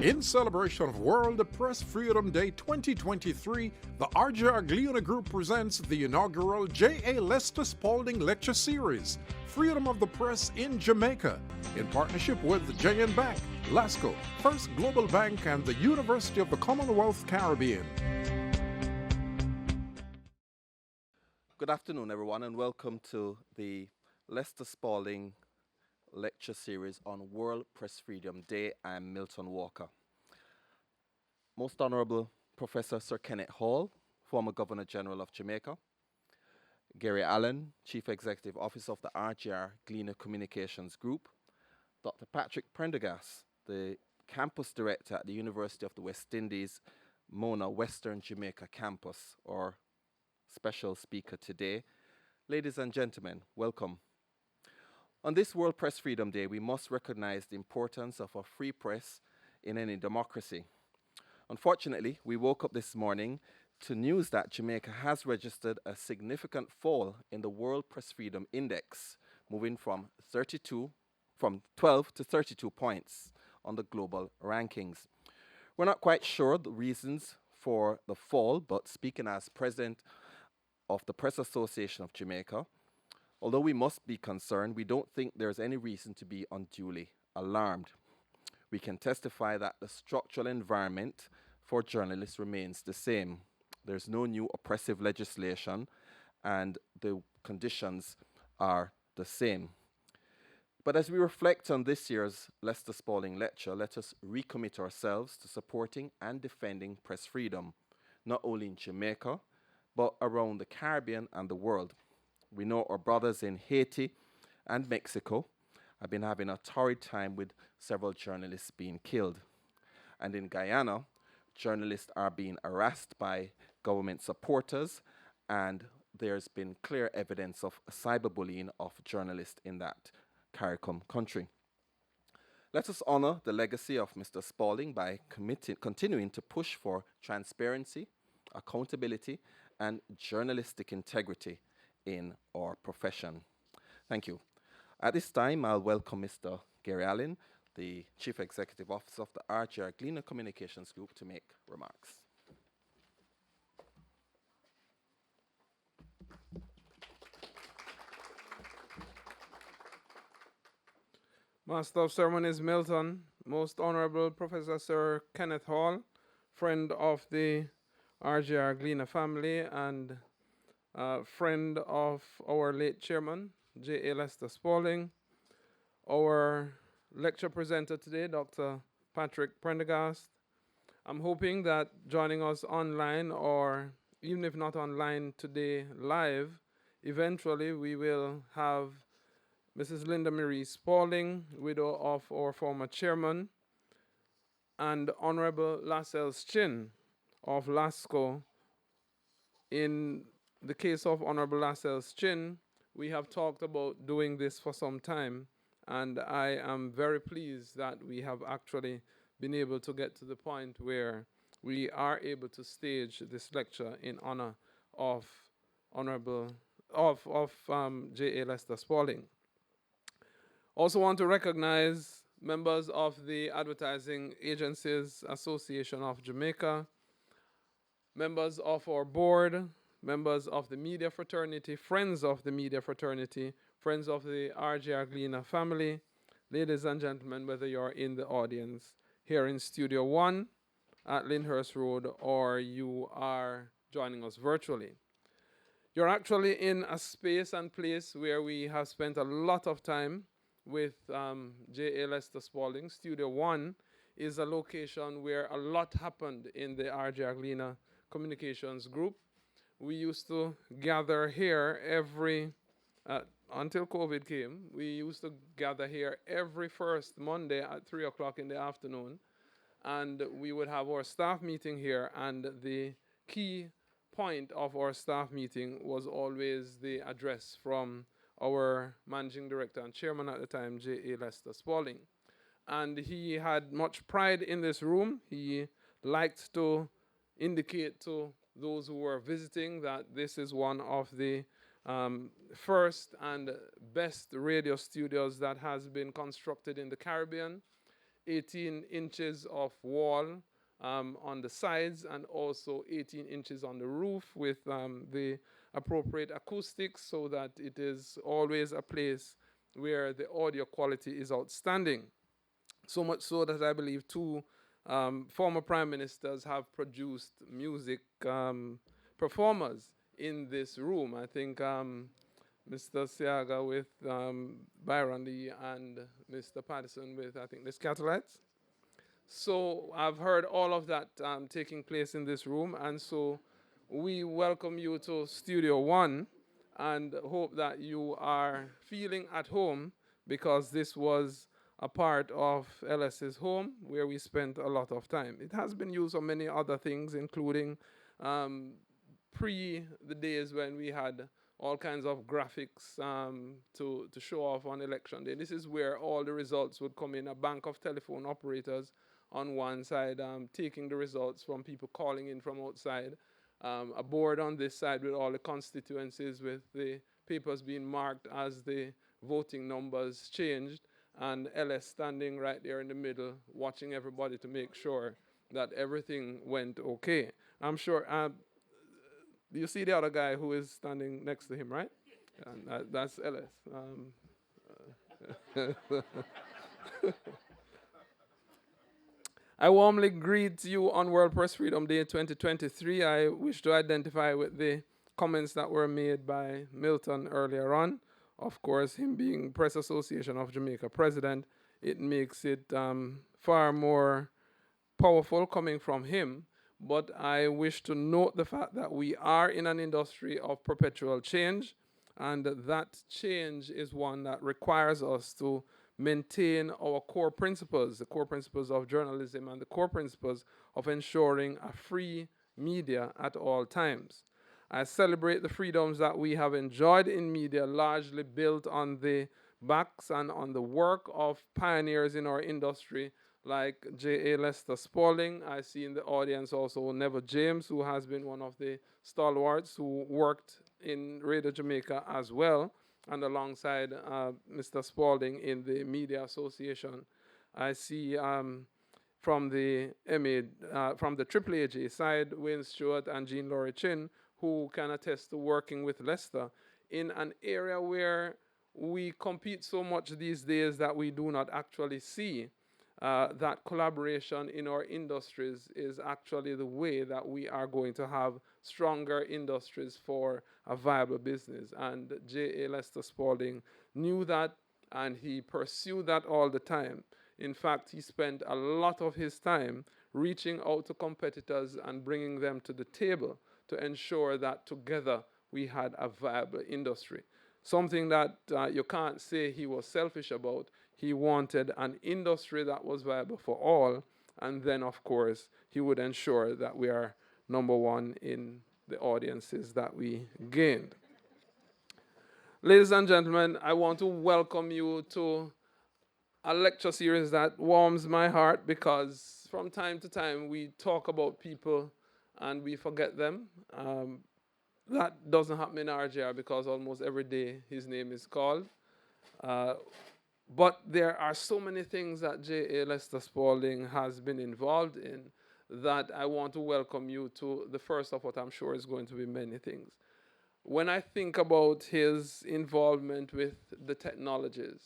In celebration of World Press Freedom Day 2023, the R.J. Gliona Group presents the inaugural J.A. Lester Spaulding Lecture Series, Freedom of the Press in Jamaica, in partnership with J.N. Bank, LASCO, First Global Bank, and the University of the Commonwealth Caribbean. Good afternoon, everyone, and welcome to the Lester Spaulding Lecture Series on World Press Freedom Day. I'm Milton Walker. Most Honorable Professor Sir Kenneth Hall, former Governor General of Jamaica, Gary Allen, Chief Executive Officer of the RGR Gliona Communications Group, Dr. Patrick Prendergast, the Campus Director at the University of the West Indies, Mona Western Jamaica Campus, or special speaker today. Ladies and gentlemen, welcome. On this World Press Freedom Day, we must recognize the importance of a free press in any democracy. Unfortunately, we woke up this morning to news that Jamaica has registered a significant fall in the World Press Freedom Index, moving from 12 to 32 points on the global rankings. We're not quite sure the reasons for the fall, but speaking as president of the Press Association of Jamaica, although we must be concerned, we don't think there's any reason to be unduly alarmed. We can testify that the structural environment for journalists remains the same. There's no new oppressive legislation, and the conditions are the same. But as we reflect on this year's Lester Spaulding Lecture, let us recommit ourselves to supporting and defending press freedom, not only in Jamaica, but around the Caribbean and the world. We know our brothers in Haiti and Mexico have been having a torrid time with several journalists being killed. And in Guyana, journalists are being harassed by government supporters, and there's been clear evidence of cyberbullying of journalists in that CARICOM country. Let us honor the legacy of Mr. Spaulding by continuing to push for transparency, accountability, and journalistic integrity in our profession. Thank you. At this time, I'll welcome Mr. Gary Allen, the Chief Executive Officer of the RGR Gliona Communications Group, to make remarks. Master of Ceremonies Milton, Most Honorable Professor Sir Kenneth Hall, friend of the RGR Gliona family and friend of our late chairman, J.A. Lester Spaulding, our lecture presenter today, Dr. Patrick Prendergast. I'm hoping that joining us online, or even if not online today live, eventually we will have Mrs. Linda Marie Spaulding, widow of our former chairman, and Honorable Lascelles Chin of LASCO. In the case of Honorable Lascelles Chin, we have talked about doing this for some time, and I am very pleased that we have actually been able to get to the point where we are able to stage this lecture in honor of J.A. Lester Spaulding. Also want to recognize members of the Advertising Agencies Association of Jamaica, members of our board, members of the media fraternity, friends of the media fraternity, friends of the RGR Gliona family, ladies and gentlemen, whether you're in the audience here in Studio 1 at Lyndhurst Road or you are joining us virtually. You're actually in a space and place where we have spent a lot of time with J.A. Lester Spaulding. Studio 1 is a location where a lot happened in the RGR Gliona Communications Group. We used to gather here until COVID came, we used to gather here every first Monday at 3 o'clock in the afternoon, and we would have our staff meeting here, and the key point of our staff meeting was always the address from our managing director and chairman at the time, J.A. Lester Spaulding. And he had much pride in this room. He liked to indicate to those who were visiting that this is one of the first and best radio studios that has been constructed in the Caribbean. 18 inches of wall on the sides and also 18 inches on the roof with the appropriate acoustics so that it is always a place where the audio quality is outstanding. So much so that I believe two former prime ministers have produced music performers in this room. I think Mr. Siaga with Byron Lee and Mr. Patterson with, I think, the Scatolites. So I've heard all of that taking place in this room, and so we welcome you to Studio One and hope that you are feeling at home, because this was a part of LS's home where we spent a lot of time. It has been used for many other things, including pre the days when we had all kinds of graphics to show off on election day. This is where all the results would come in, a bank of telephone operators on one side taking the results from people calling in from outside, a board on this side with all the constituencies with the papers being marked as the voting numbers changed, and LS standing right there in the middle watching everybody to make sure that everything went okay. I'm sure, you see the other guy who is standing next to him, right? And that's LS. I warmly greet you on World Press Freedom Day 2023. I wish to identify with the comments that were made by Milton earlier on. Of course, him being Press Association of Jamaica president, it makes it far more powerful coming from him. But I wish to note the fact that we are in an industry of perpetual change, and that change is one that requires us to maintain our core principles, the core principles of journalism and the core principles of ensuring a free media at all times. I celebrate the freedoms that we have enjoyed in media, largely built on the backs and on the work of pioneers in our industry like J.A. Lester Spaulding. I see in the audience also Neville James, who has been one of the stalwarts who worked in Radio Jamaica as well, and alongside Mr. Spaulding in the Media Association. I see from the Triple AJ side, Wayne Stewart and Jean Laurie Chin, who can attest to working with Lester in an area where we compete so much these days that we do not actually see that collaboration in our industries is actually the way that we are going to have stronger industries for a viable business. And J.A. Lester Spaulding knew that, and he pursued that all the time. In fact, he spent a lot of his time reaching out to competitors and bringing them to the table to ensure that together we had a viable industry. Something that you can't say he was selfish about. He wanted an industry that was viable for all, and then, of course, he would ensure that we are number one in the audiences that we gained. Ladies and gentlemen, I want to welcome you to a lecture series that warms my heart, because from time to time we talk about people and we forget them. That doesn't happen in RJR because almost every day his name is called. But there are so many things that J.A. Lester Spaulding has been involved in that I want to welcome you to the first of what I'm sure is going to be many things. When I think about his involvement with the technologies,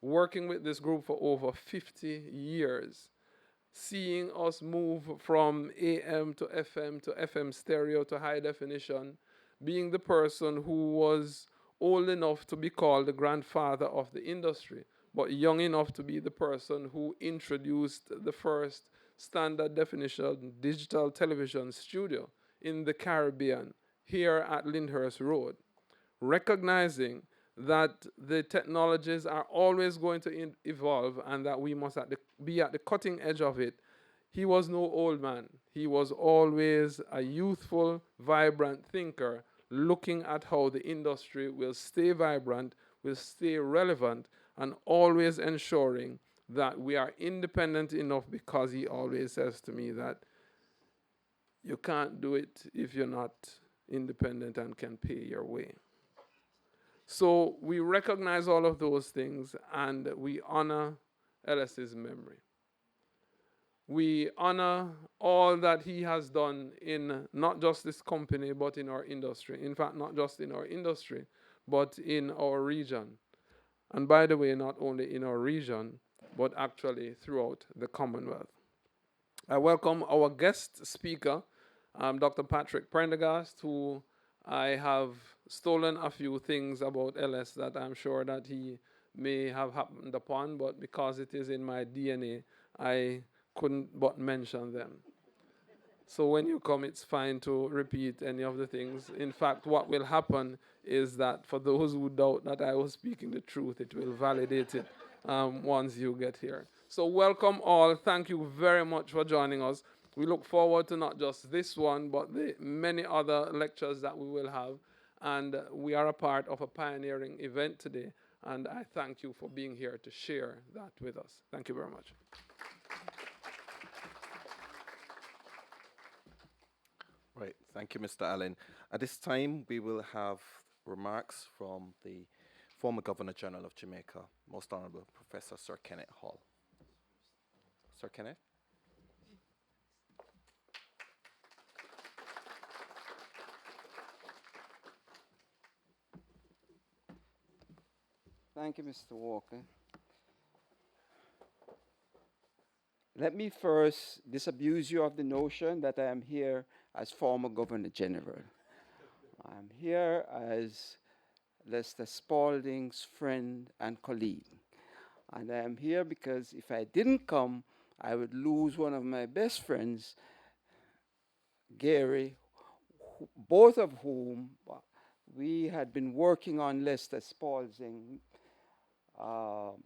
working with this group for over 50 years, seeing us move from AM to FM stereo to high definition, being the person who was old enough to be called the grandfather of the industry, but young enough to be the person who introduced the first standard definition digital television studio in the Caribbean here at Lyndhurst Road, recognizing that the technologies are always going to evolve and that we must be at the cutting edge of it. He was no old man. He was always a youthful, vibrant thinker, looking at how the industry will stay vibrant, will stay relevant, and always ensuring that we are independent enough, because he always says to me that you can't do it if you're not independent and can pay your way. So we recognize all of those things and we honor Ellis's memory. We honor all that he has done in not just this company, but in our industry. In fact, not just in our industry, but in our region. And by the way, not only in our region, but actually throughout the Commonwealth. I welcome our guest speaker, Dr. Patrick Prendergast, who I have stolen a few things about LS that I'm sure that he may have happened upon, but because it is in my DNA, I couldn't but mention them. So when you come, it's fine to repeat any of the things. In fact, what will happen is that for those who doubt that I was speaking the truth, it will validate it once you get here. So welcome all. Thank you very much for joining us. We look forward to not just this one, but the many other lectures that we will have. And we are a part of a pioneering event today. And I thank you for being here to share that with us. Thank you very much. Right, thank you, Mr. Allen. At this time, we will have remarks from the former Governor General of Jamaica, Most Honorable Professor Sir Kenneth Hall. Sir Kenneth? Thank you, Mr. Walker. Let me first disabuse you of the notion that I am here as former Governor General. I'm here as Lester Spaulding's friend and colleague. And I am here because if I didn't come, I would lose one of my best friends, Gary, both of whom we had been working on Lester Spaulding,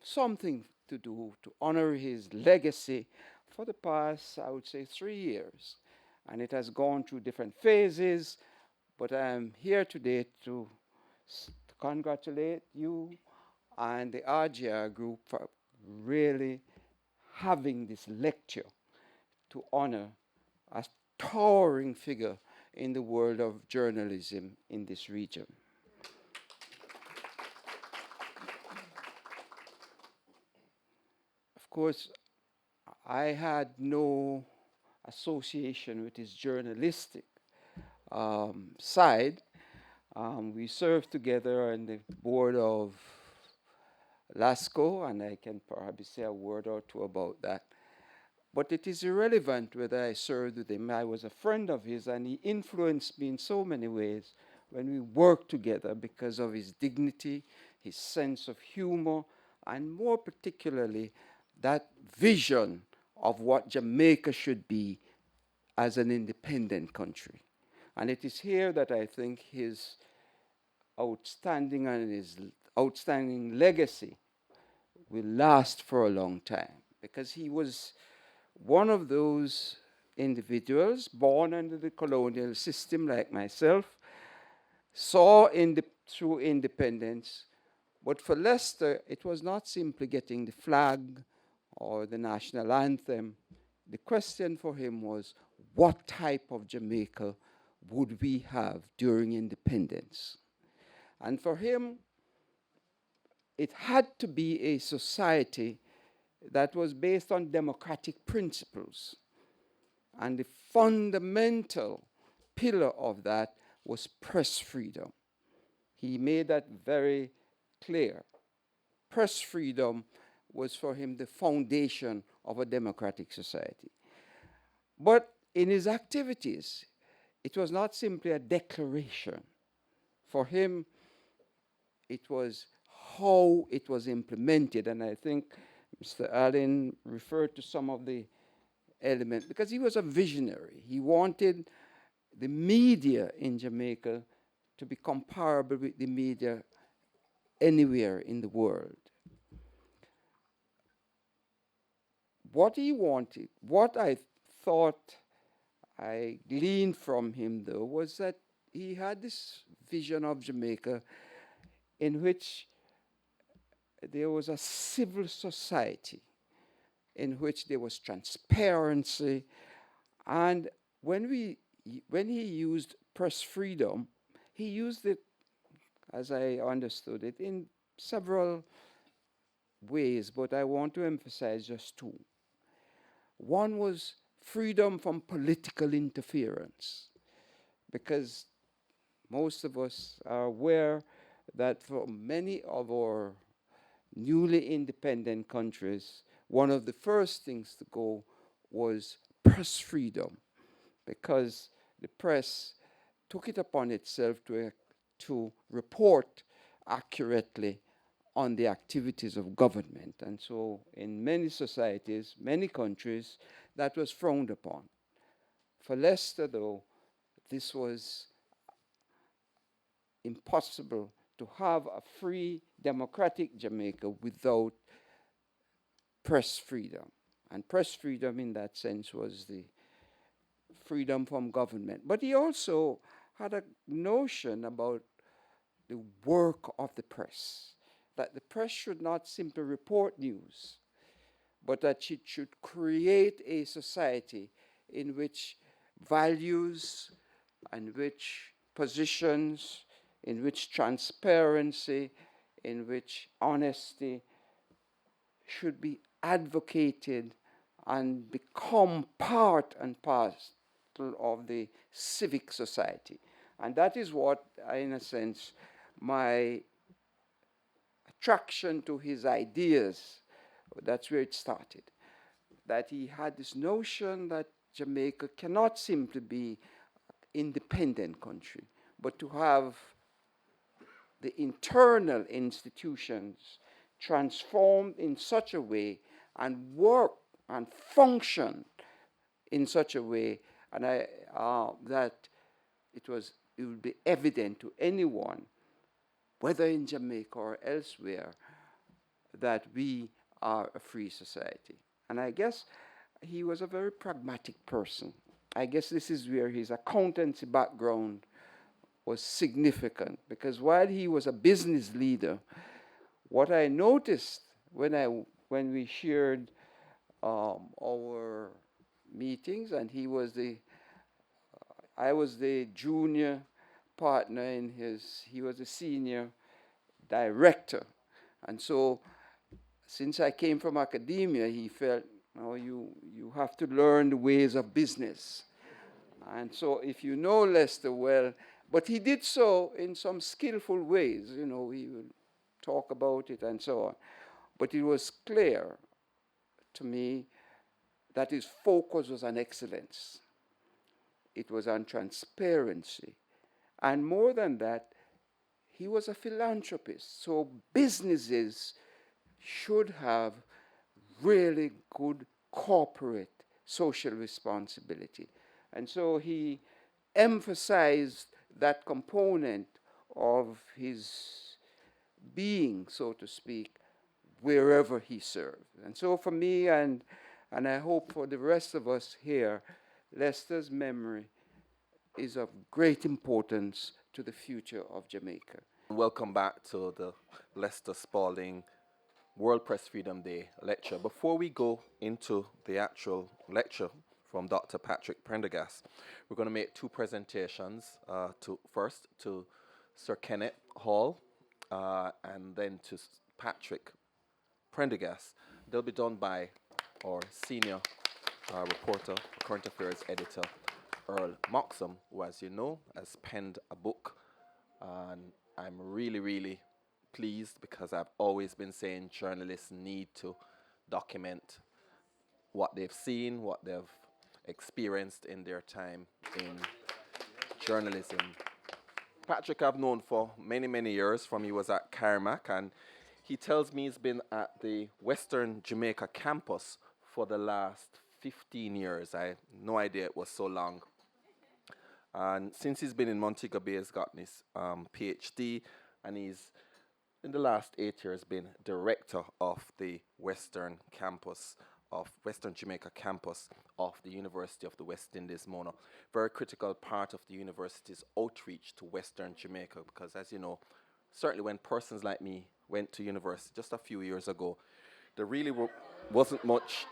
something to do to honor his legacy for the past, I would say, 3 years. And it has gone through different phases, but I am here today to congratulate you and the RGR group for really having this lecture to honor a towering figure in the world of journalism in this region. Of course, I had no association with his journalistic side. We served together on the board of LASCO, and I can probably say a word or two about that. But it is irrelevant whether I served with him. I was a friend of his, and he influenced me in so many ways when we worked together because of his dignity, his sense of humor, and more particularly, that vision of what Jamaica should be as an independent country. And it is here that I think his outstanding legacy will last for a long time, because he was one of those individuals born under the colonial system like myself, saw through independence. But for Lester, it was not simply getting the flag or the national anthem. The question for him was, what type of Jamaica would we have during independence? And for him, it had to be a society that was based on democratic principles. And the fundamental pillar of that was press freedom. He made that very clear. Press freedom was for him the foundation of a democratic society. But in his activities, it was not simply a declaration. For him, it was how it was implemented. And I think Mr. Allen referred to some of the elements, because he was a visionary. He wanted the media in Jamaica to be comparable with the media anywhere in the world. What he wanted, what I thought I gleaned from him, though, was that he had this vision of Jamaica in which there was a civil society, in which there was transparency. And when he used press freedom, he used it, as I understood it, in several ways, but I want to emphasize just two. One was freedom from political interference, because most of us are aware that for many of our newly independent countries, one of the first things to go was press freedom, because the press took it upon itself to report accurately on the activities of government. And so in many societies, many countries, that was frowned upon. For Leicester, though, this was impossible to have a free, democratic Jamaica without press freedom. And press freedom in that sense was the freedom from government. But he also had a notion about the work of the press, that the press should not simply report news, but that it should create a society in which values, in which positions, in which transparency, in which honesty should be advocated and become part and parcel of the civic society. And that is what, in a sense, my attraction to his ideas, that's where it started. That he had this notion that Jamaica cannot simply be an independent country, but to have the internal institutions transformed in such a way and work and function in such a way, and that it would be evident to anyone, whether in Jamaica or elsewhere, that we are a free society. And I guess he was a very pragmatic person. I guess this is where his accountancy background was significant, because while he was a business leader, what I noticed when we shared our meetings, and I was the junior partner he was a senior director. And so since I came from academia, he felt, you have to learn the ways of business. And so if you know Leicester well, but he did so in some skillful ways, he would talk about it and so on. But it was clear to me that his focus was on excellence. It was on transparency. And more than that, he was a philanthropist. So businesses should have really good corporate social responsibility. And so he emphasized that component of his being, so to speak, wherever he served. And so for me, and I hope for the rest of us here, Leicester's memory is of great importance to the future of Jamaica. Welcome back to the Leicester Spaulding World Press Freedom Day lecture. Before we go into the actual lecture from Dr. Patrick Prendergast, we're going to make two presentations. First to Sir Kenneth Hall and then to Patrick Prendergast. They'll be done by our senior reporter, current affairs editor, Earl Moxham, who, as you know, has penned a book. And I'm really, really pleased, because I've always been saying journalists need to document what they've seen, what they've experienced in their time in journalism. Patrick I've known for many, many years, from he was at Carmack, and he tells me he's been at the Western Jamaica campus for the last 15 years. I had no idea it was so long. And since he's been in Montego Bay, he's gotten his PhD, and he's, in the last 8 years, been director of the Western Jamaica campus of the University of the West Indies, Mona. Very critical part of the university's outreach to Western Jamaica, because, as you know, certainly when persons like me went to university just a few years ago, there really wasn't much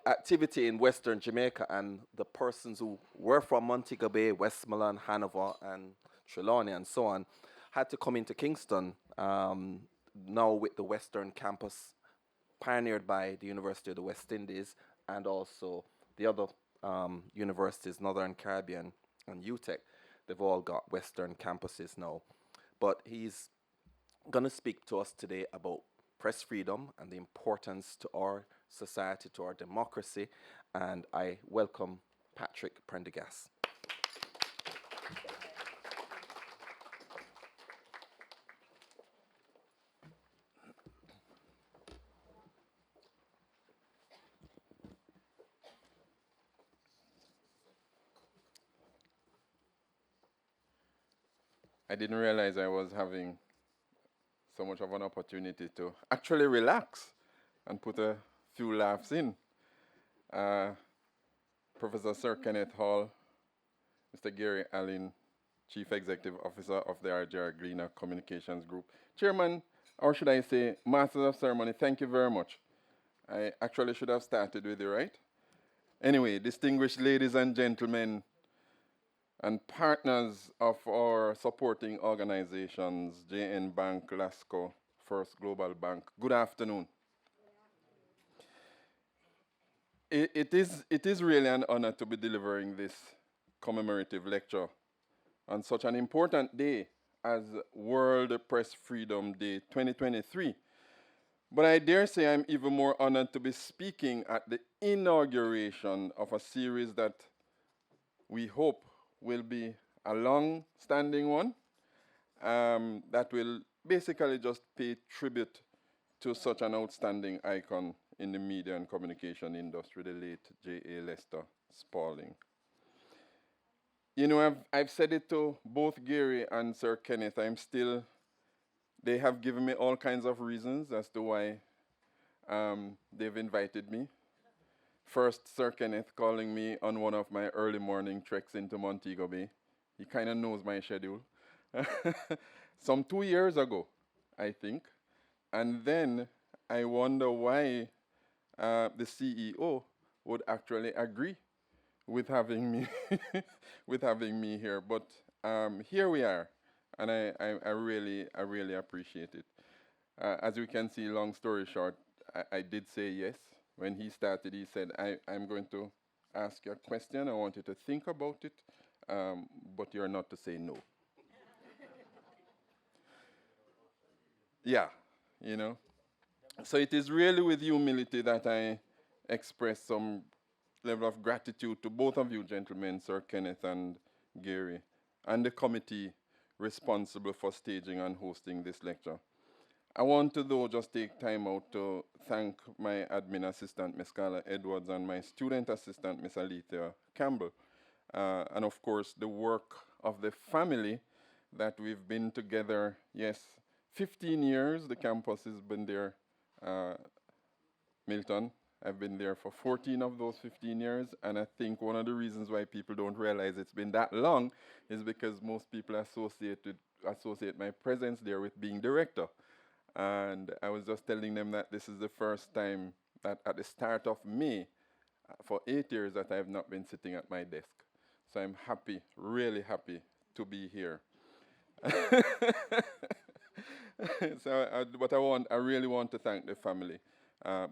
activity in Western Jamaica, and the persons who were from Montego Bay, Westmoreland, Hanover, and Trelawney, and so on, had to come into Kingston now with the Western campus pioneered by the University of the West Indies and also the other universities, Northern Caribbean and UTEC. They've all got Western campuses now. But he's going to speak to us today about press freedom and the importance to our society, to our democracy. And I welcome Patrick Prendergast. I didn't realize I was having so much of an opportunity to actually relax and put a few laughs in. Professor Sir Kenneth Hall, Mr. Gary Allen, Chief Executive Officer of the RJR Gleaner Communications Group. Chairman, or should I say, Masters of Ceremony, thank you very much. I actually should have started with you, right? Anyway, distinguished ladies and gentlemen, and partners of our supporting organizations, JN Bank, LASCO, First Global Bank, good afternoon. It is really an honor to be delivering this commemorative lecture on such an important day as World Press Freedom Day 2023. But I dare say I'm even more honored to be speaking at the inauguration of a series that we hope will be a long-standing one that will basically just pay tribute to such an outstanding icon in the media and communication industry, the late J.A. Lester Spaulding. You know, I've said it to both Gary and Sir Kenneth. They have given me all kinds of reasons as to why they've invited me. First, Sir Kenneth calling me on one of my early morning treks into Montego Bay. He kind of knows my schedule. Some 2 years ago, I think. And then I wonder why the CEO would actually agree with having me here. But here we are, and I really appreciate it. As you can see, long story short, I did say yes. When he started, he said, I'm going to ask you a question. I want you to think about it, but you're not to say no. Yeah, you know. So it is really with humility that I express some level of gratitude to both of you gentlemen, Sir Kenneth and Gary, and the committee responsible for staging and hosting this lecture. I want to, though, just take time out to thank my admin assistant, Ms. Carla Edwards, and my student assistant, Ms. Alethea Campbell, and of course, the work of the family that we've been together, 15 years. The campus has been there, Milton. I've been there for 14 of those 15 years, and I think one of the reasons why people don't realize it's been that long is because most people associate my presence there with being director. And I was just telling them that this is the first time that at the start of May, for 8 years, that I have not been sitting at my desk. So I'm happy, really happy to be here. But I really want to thank the family,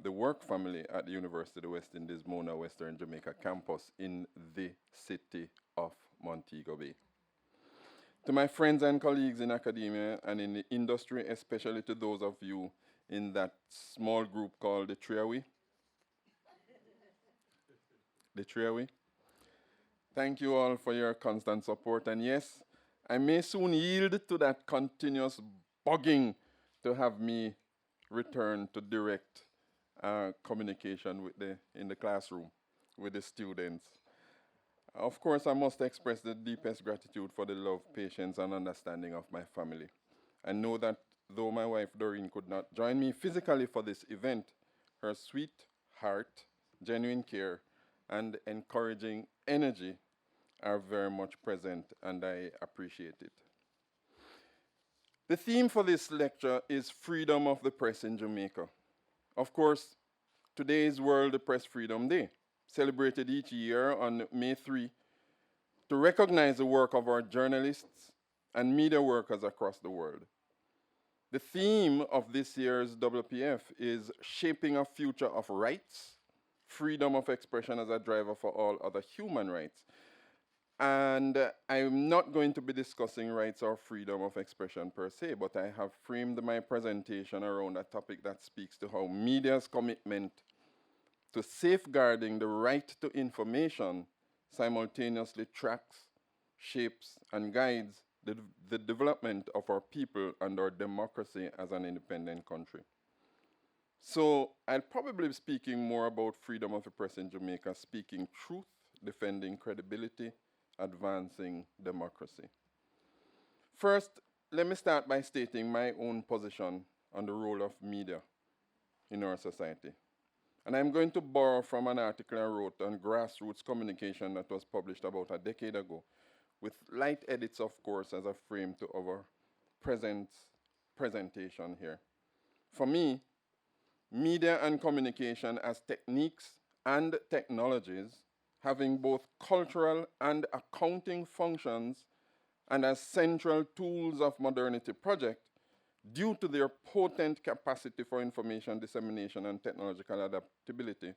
the work family at the University of the West Indies, Mona Western Jamaica campus in the city of Montego Bay. To my friends and colleagues in academia and in the industry, especially to those of you in that small group called the Triawi. The Triawi. Thank you all for your constant support. And yes, I may soon yield to that continuous bugging to have me return to direct communication in the classroom with the students. Of course, I must express the deepest gratitude for the love, patience, and understanding of my family. I know that though my wife Doreen could not join me physically for this event, her sweet heart, genuine care, and encouraging energy are very much present, and I appreciate it. The theme for this lecture is freedom of the press in Jamaica. Of course, today is World Press Freedom Day, celebrated each year on May 3 to recognize the work of our journalists and media workers across the world. The theme of this year's WPF is shaping a future of rights, freedom of expression as a driver for all other human rights. And I'm not going to be discussing rights or freedom of expression per se, but I have framed my presentation around a topic that speaks to how media's commitment to safeguarding the right to information simultaneously tracks, shapes, and guides the development of our people and our democracy as an independent country. So I'll probably be speaking more about freedom of the press in Jamaica, speaking truth, defending credibility, advancing democracy. First, let me start by stating my own position on the role of media in our society. And I'm going to borrow from an article I wrote on grassroots communication that was published about a decade ago, with light edits, of course, as a frame to our presentation here. For me, media and communication as techniques and technologies having both cultural and accounting functions and as central tools of modernity project due to their potent capacity for information dissemination and technological adaptability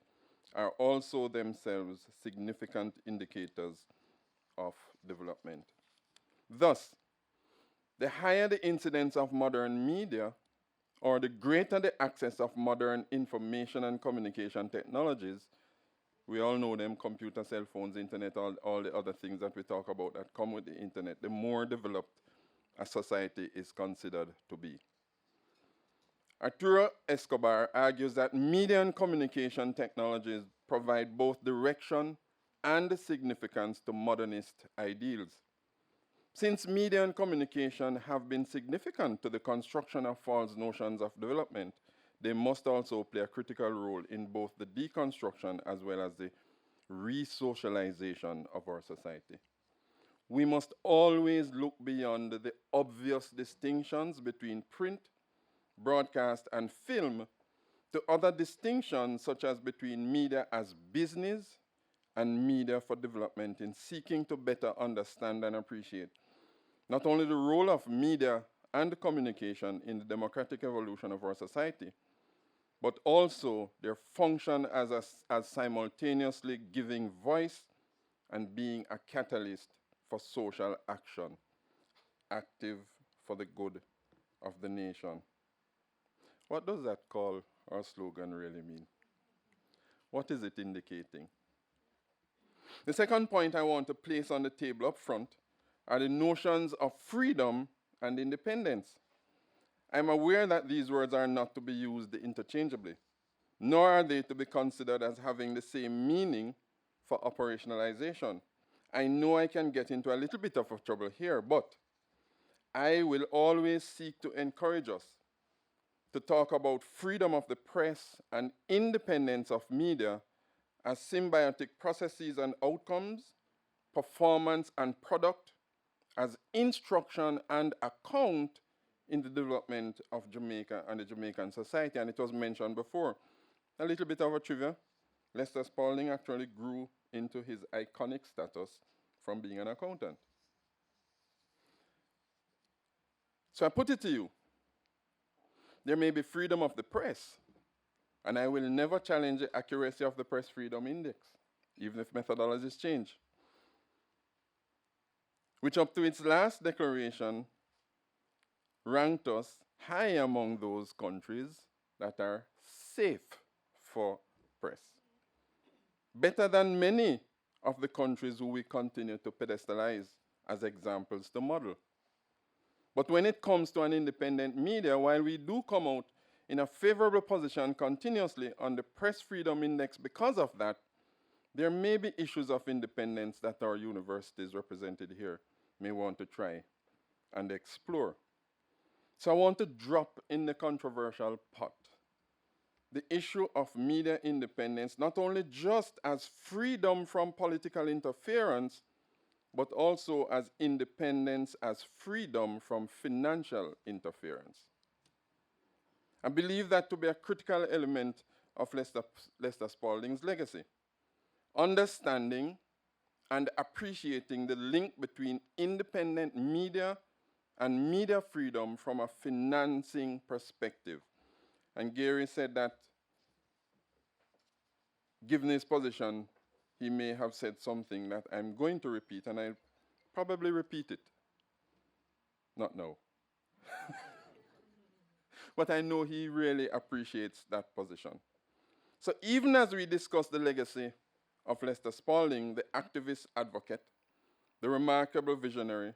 are also themselves significant indicators of development. Thus, the higher the incidence of modern media, or the greater the access of modern information and communication technologies, we all know them, computer, cell phones, internet, all the other things that we talk about that come with the internet, the more developed a society is considered to be. Arturo Escobar argues that media and communication technologies provide both direction and significance to modernist ideals. Since media and communication have been significant to the construction of false notions of development, they must also play a critical role in both the deconstruction as well as the re-socialization of our society. We must always look beyond the obvious distinctions between print, broadcast, and film to other distinctions such as between media as business and media for development in seeking to better understand and appreciate not only the role of media and communication in the democratic evolution of our society, but also their function as simultaneously giving voice and being a catalyst for social action, active for the good of the nation. What does that call or slogan really mean? What is it indicating? The second point I want to place on the table up front are the notions of freedom and independence. I'm aware that these words are not to be used interchangeably, nor are they to be considered as having the same meaning for operationalization. I know I can get into a little bit of trouble here, but I will always seek to encourage us to talk about freedom of the press and independence of media as symbiotic processes and outcomes, performance and product, as instruction and account in the development of Jamaica and the Jamaican society. And it was mentioned before. A little bit of a trivia. Lester Spaulding actually grew into his iconic status from being an accountant. So I put it to you. There may be freedom of the press, and I will never challenge the accuracy of the Press Freedom Index, even if methodologies change, which up to its last declaration ranked us high among those countries that are safe for press. Better than many of the countries who we continue to pedestalize as examples to model. But when it comes to an independent media, while we do come out in a favorable position continuously on the Press Freedom Index because of that, there may be issues of independence that our universities represented here may want to try and explore. So I want to drop in the controversial pot the issue of media independence, not only just as freedom from political interference, but also as independence as freedom from financial interference. I believe that to be a critical element of Lester Spaulding's legacy. Understanding and appreciating the link between independent media and media freedom from a financing perspective. And Gary said that, given his position, he may have said something that I'm going to repeat, and I'll probably repeat it. Not now. But I know he really appreciates that position. So even as we discuss the legacy of Lester Spaulding, the activist advocate, the remarkable visionary,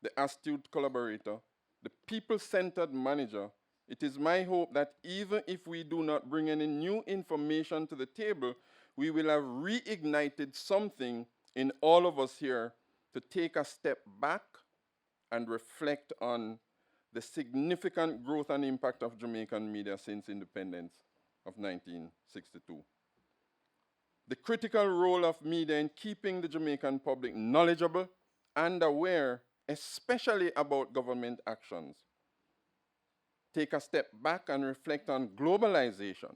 the astute collaborator, the people-centered manager, it is my hope that even if we do not bring any new information to the table, we will have reignited something in all of us here to take a step back and reflect on the significant growth and impact of Jamaican media since independence of 1962. The critical role of media in keeping the Jamaican public knowledgeable and aware, especially about government actions. Take a step back and reflect on globalization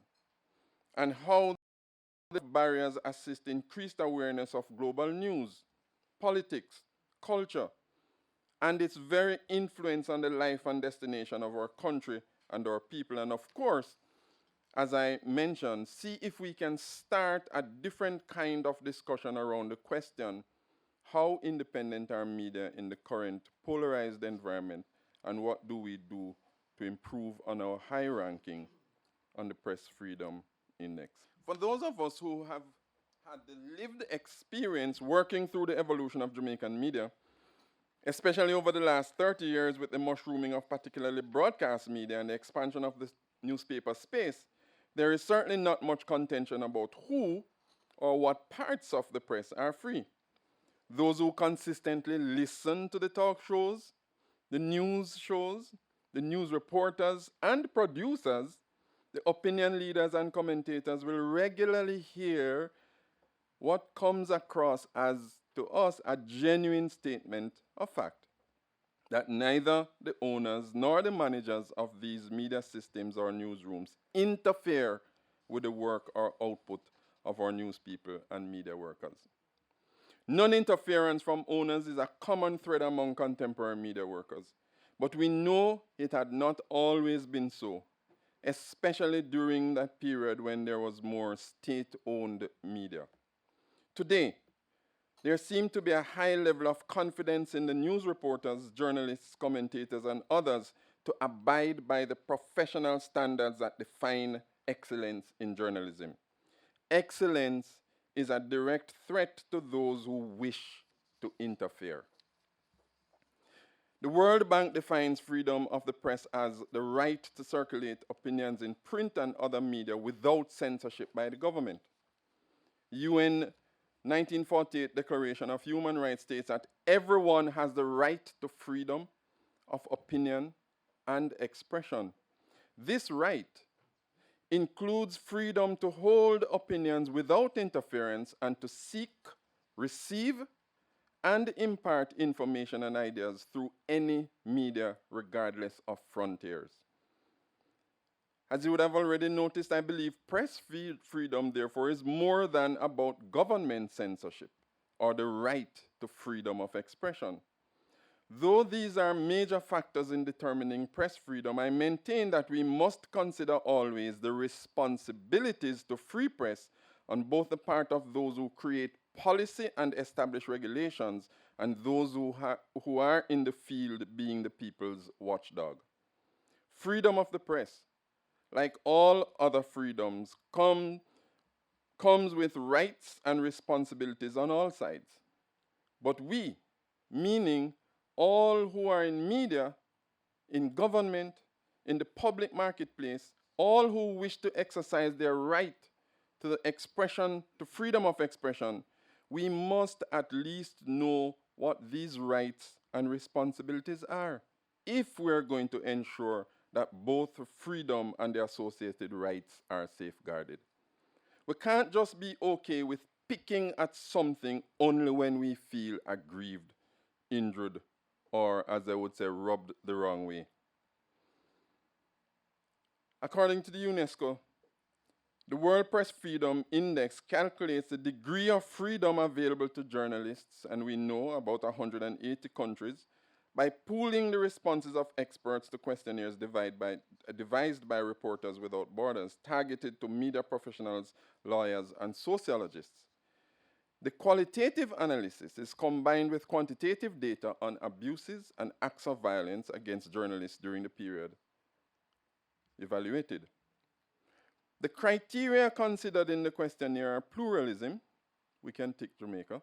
and how the barriers assist increased awareness of global news, politics, culture, and its very influence on the life and destination of our country and our people. And of course, as I mentioned, see if we can start a different kind of discussion around the question, how independent are media in the current polarized environment, and what do we do to improve on our high ranking on the Press Freedom Index? For those of us who have had the lived experience working through the evolution of Jamaican media, especially over the last 30 years with the mushrooming of particularly broadcast media and the expansion of the newspaper space, there is certainly not much contention about who or what parts of the press are free. Those who consistently listen to the talk shows, the news reporters, and producers, the opinion leaders and commentators will regularly hear what comes across as, to us, a genuine statement of fact, that neither the owners nor the managers of these media systems or newsrooms interfere with the work or output of our newspeople and media workers. Non-interference from owners is a common thread among contemporary media workers, but we know it had not always been so, especially during that period when there was more state-owned media. Today, there seems to be a high level of confidence in the news reporters, journalists, commentators, and others to abide by the professional standards that define excellence in journalism. Excellence is a direct threat to those who wish to interfere. The World Bank defines freedom of the press as the right to circulate opinions in print and other media without censorship by the government. UN 1948 Declaration of Human Rights states that everyone has the right to freedom of opinion and expression. This right includes freedom to hold opinions without interference and to seek, receive, and impart information and ideas through any media, regardless of frontiers. As you would have already noticed, I believe press freedom, therefore, is more than about government censorship or the right to freedom of expression. Though these are major factors in determining press freedom, I maintain that we must consider always the responsibilities to free press on both the part of those who create policy and establish regulations and those who are in the field being the people's watchdog. Freedom of the press, like all other freedoms, comes with rights and responsibilities on all sides. But we, meaning all who are in media, in government, in the public marketplace, all who wish to exercise their right to the expression, to freedom of expression, we must at least know what these rights and responsibilities are if we're going to ensure that both freedom and the associated rights are safeguarded. We can't just be okay with picking at something only when we feel aggrieved, injured, or, as I would say, rubbed the wrong way. According to the UNESCO, the World Press Freedom Index calculates the degree of freedom available to journalists, and we know about 180 countries, by pooling the responses of experts to questionnaires devised by Reporters Without Borders, targeted to media professionals, lawyers, and sociologists. The qualitative analysis is combined with quantitative data on abuses and acts of violence against journalists during the period evaluated. The criteria considered in the questionnaire are pluralism, we can tick Jamaica,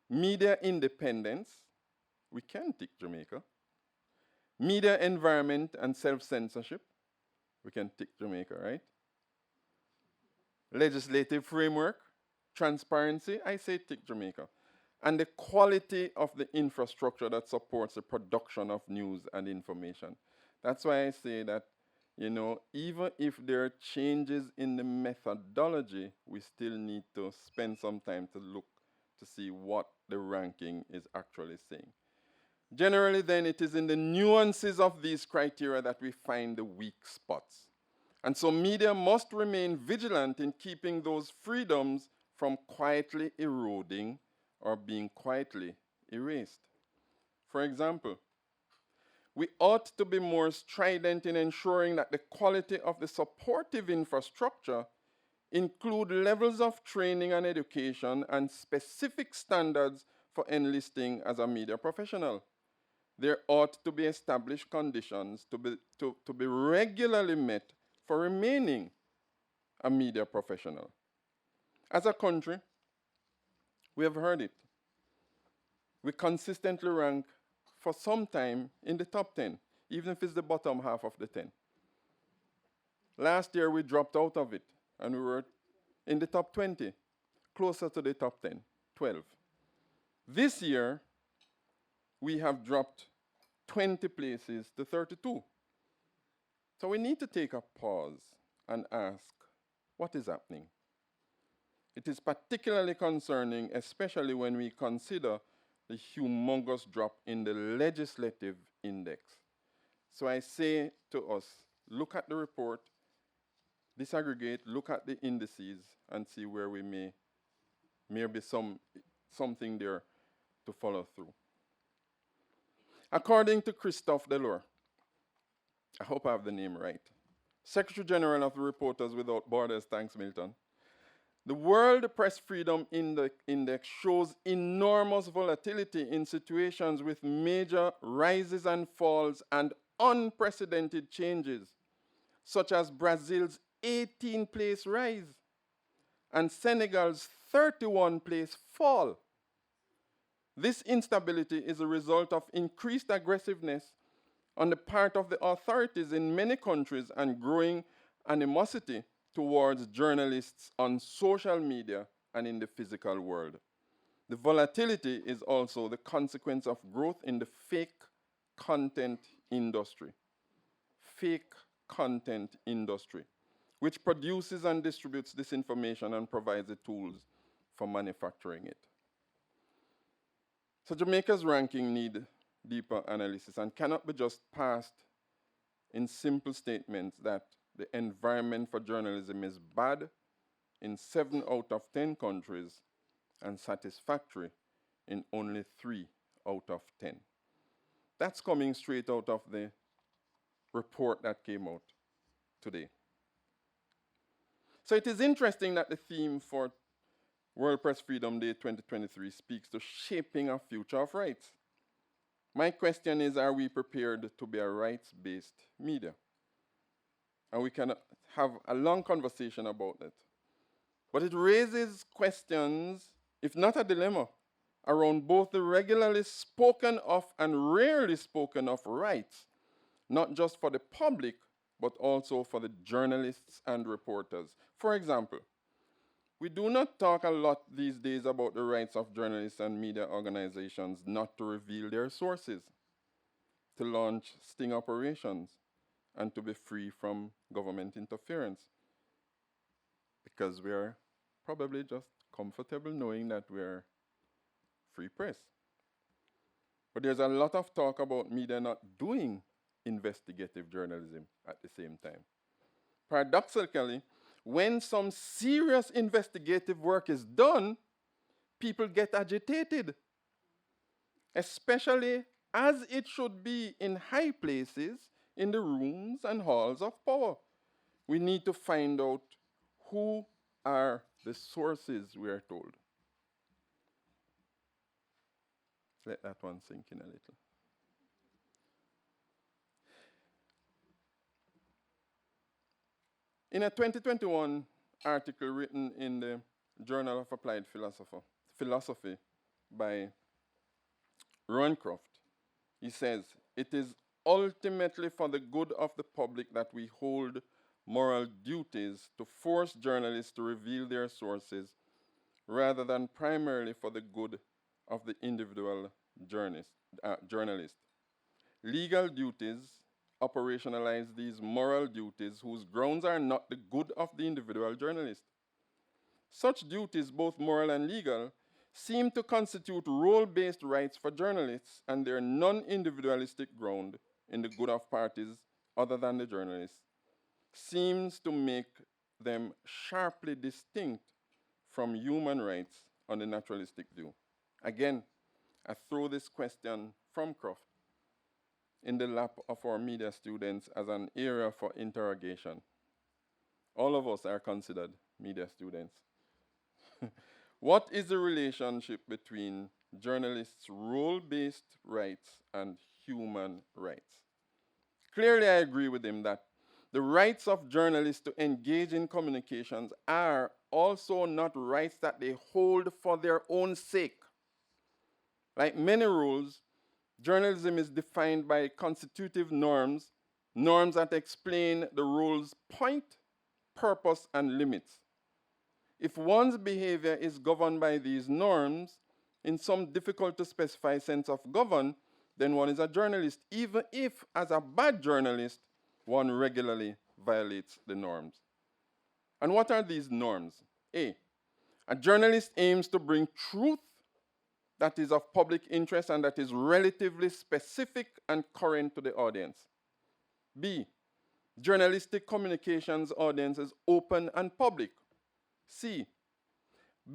media independence, we can tick Jamaica, media environment and self-censorship, we can tick Jamaica, right? Legislative framework, transparency, I say tick Jamaica. And the quality of the infrastructure that supports the production of news and information. That's why I say that, even if there are changes in the methodology, we still need to spend some time to look to see what the ranking is actually saying. Generally, then, it is in the nuances of these criteria that we find the weak spots. And so media must remain vigilant in keeping those freedoms from quietly eroding or being quietly erased. For example, we ought to be more strident in ensuring that the quality of the supportive infrastructure include levels of training and education and specific standards for enlisting as a media professional. There ought to be established conditions to be regularly met for remaining a media professional. As a country, we have heard it. We consistently rank for some time in the top 10, even if it's the bottom half of the 10. Last year, we dropped out of it, and we were in the top 20, closer to the top 10, 12. This year, we have dropped 20 places to 32. So we need to take a pause and ask, what is happening? It is particularly concerning, especially when we consider the humongous drop in the legislative index. So I say to us, look at the report, disaggregate, look at the indices, and see where we may be something there to follow through. According to Christophe Delors, I hope I have the name right, Secretary General of the Reporters Without Borders, thanks Milton, the World Press Freedom Index shows enormous volatility in situations with major rises and falls and unprecedented changes, such as Brazil's 18-place rise and Senegal's 31-place fall. This instability is a result of increased aggressiveness on the part of the authorities in many countries and growing animosity towards journalists on social media and in the physical world. The volatility is also the consequence of growth in the fake content industry. Fake content industry, which produces and distributes disinformation and provides the tools for manufacturing it. So Jamaica's ranking needs deeper analysis and cannot be just passed in simple statements that the environment for journalism is bad in 7 out of 10 countries and satisfactory in only 3 out of 10. That's coming straight out of the report that came out today. So it is interesting that the theme for World Press Freedom Day 2023 speaks to shaping a future of rights. My question is, are we prepared to be a rights-based media? And we can have a long conversation about that. But it raises questions, if not a dilemma, around both the regularly spoken of and rarely spoken of rights, not just for the public, but also for the journalists and reporters. For example, we do not talk a lot these days about the rights of journalists and media organizations not to reveal their sources, to launch sting operations, and to be free from government interference. Because we're probably just comfortable knowing that we're free press. But there's a lot of talk about media not doing investigative journalism at the same time. Paradoxically, when some serious investigative work is done, people get agitated, especially as it should be in high places, in the rooms and halls of power. We need to find out who are the sources, we are told. Let that one sink in a little. In a 2021 article written in the Journal of Applied Philosophy by Rowan Croft, he says, "It is ultimately for the good of the public that we hold moral duties to force journalists to reveal their sources rather than primarily for the good of the individual journalist. Legal duties operationalize these moral duties whose grounds are not the good of the individual journalist. Such duties, both moral and legal, seem to constitute role-based rights for journalists and their non-individualistic ground in the good of parties other than the journalists seems to make them sharply distinct from human rights on the naturalistic view." Again, I throw this question from Croft in the lap of our media students as an area for interrogation. All of us are considered media students. What is the relationship between journalists' role-based rights and human rights? Clearly, I agree with him that the rights of journalists to engage in communications are also not rights that they hold for their own sake. Like many rules, journalism is defined by constitutive norms, norms that explain the rule's point, purpose, and limits. If one's behavior is governed by these norms, in some difficult to specify sense of govern, then one is a journalist, even if, as a bad journalist, one regularly violates the norms. And what are these norms? A journalist aims to bring truth that is of public interest and that is relatively specific and current to the audience. B, journalistic communications audience is open and public. C,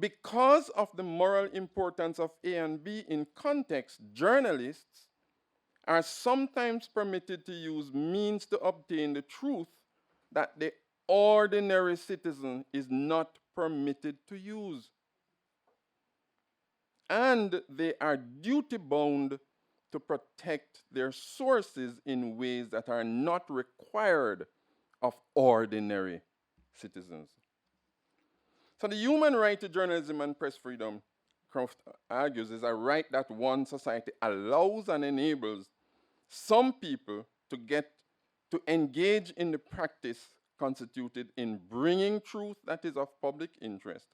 because of the moral importance of A and B in context, journalists are sometimes permitted to use means to obtain the truth that the ordinary citizen is not permitted to use. And they are duty-bound to protect their sources in ways that are not required of ordinary citizens. So the human right to journalism and press freedom, Croft argues, is a right that one society allows and enables some people to engage in the practice constituted in bringing truth that is of public interest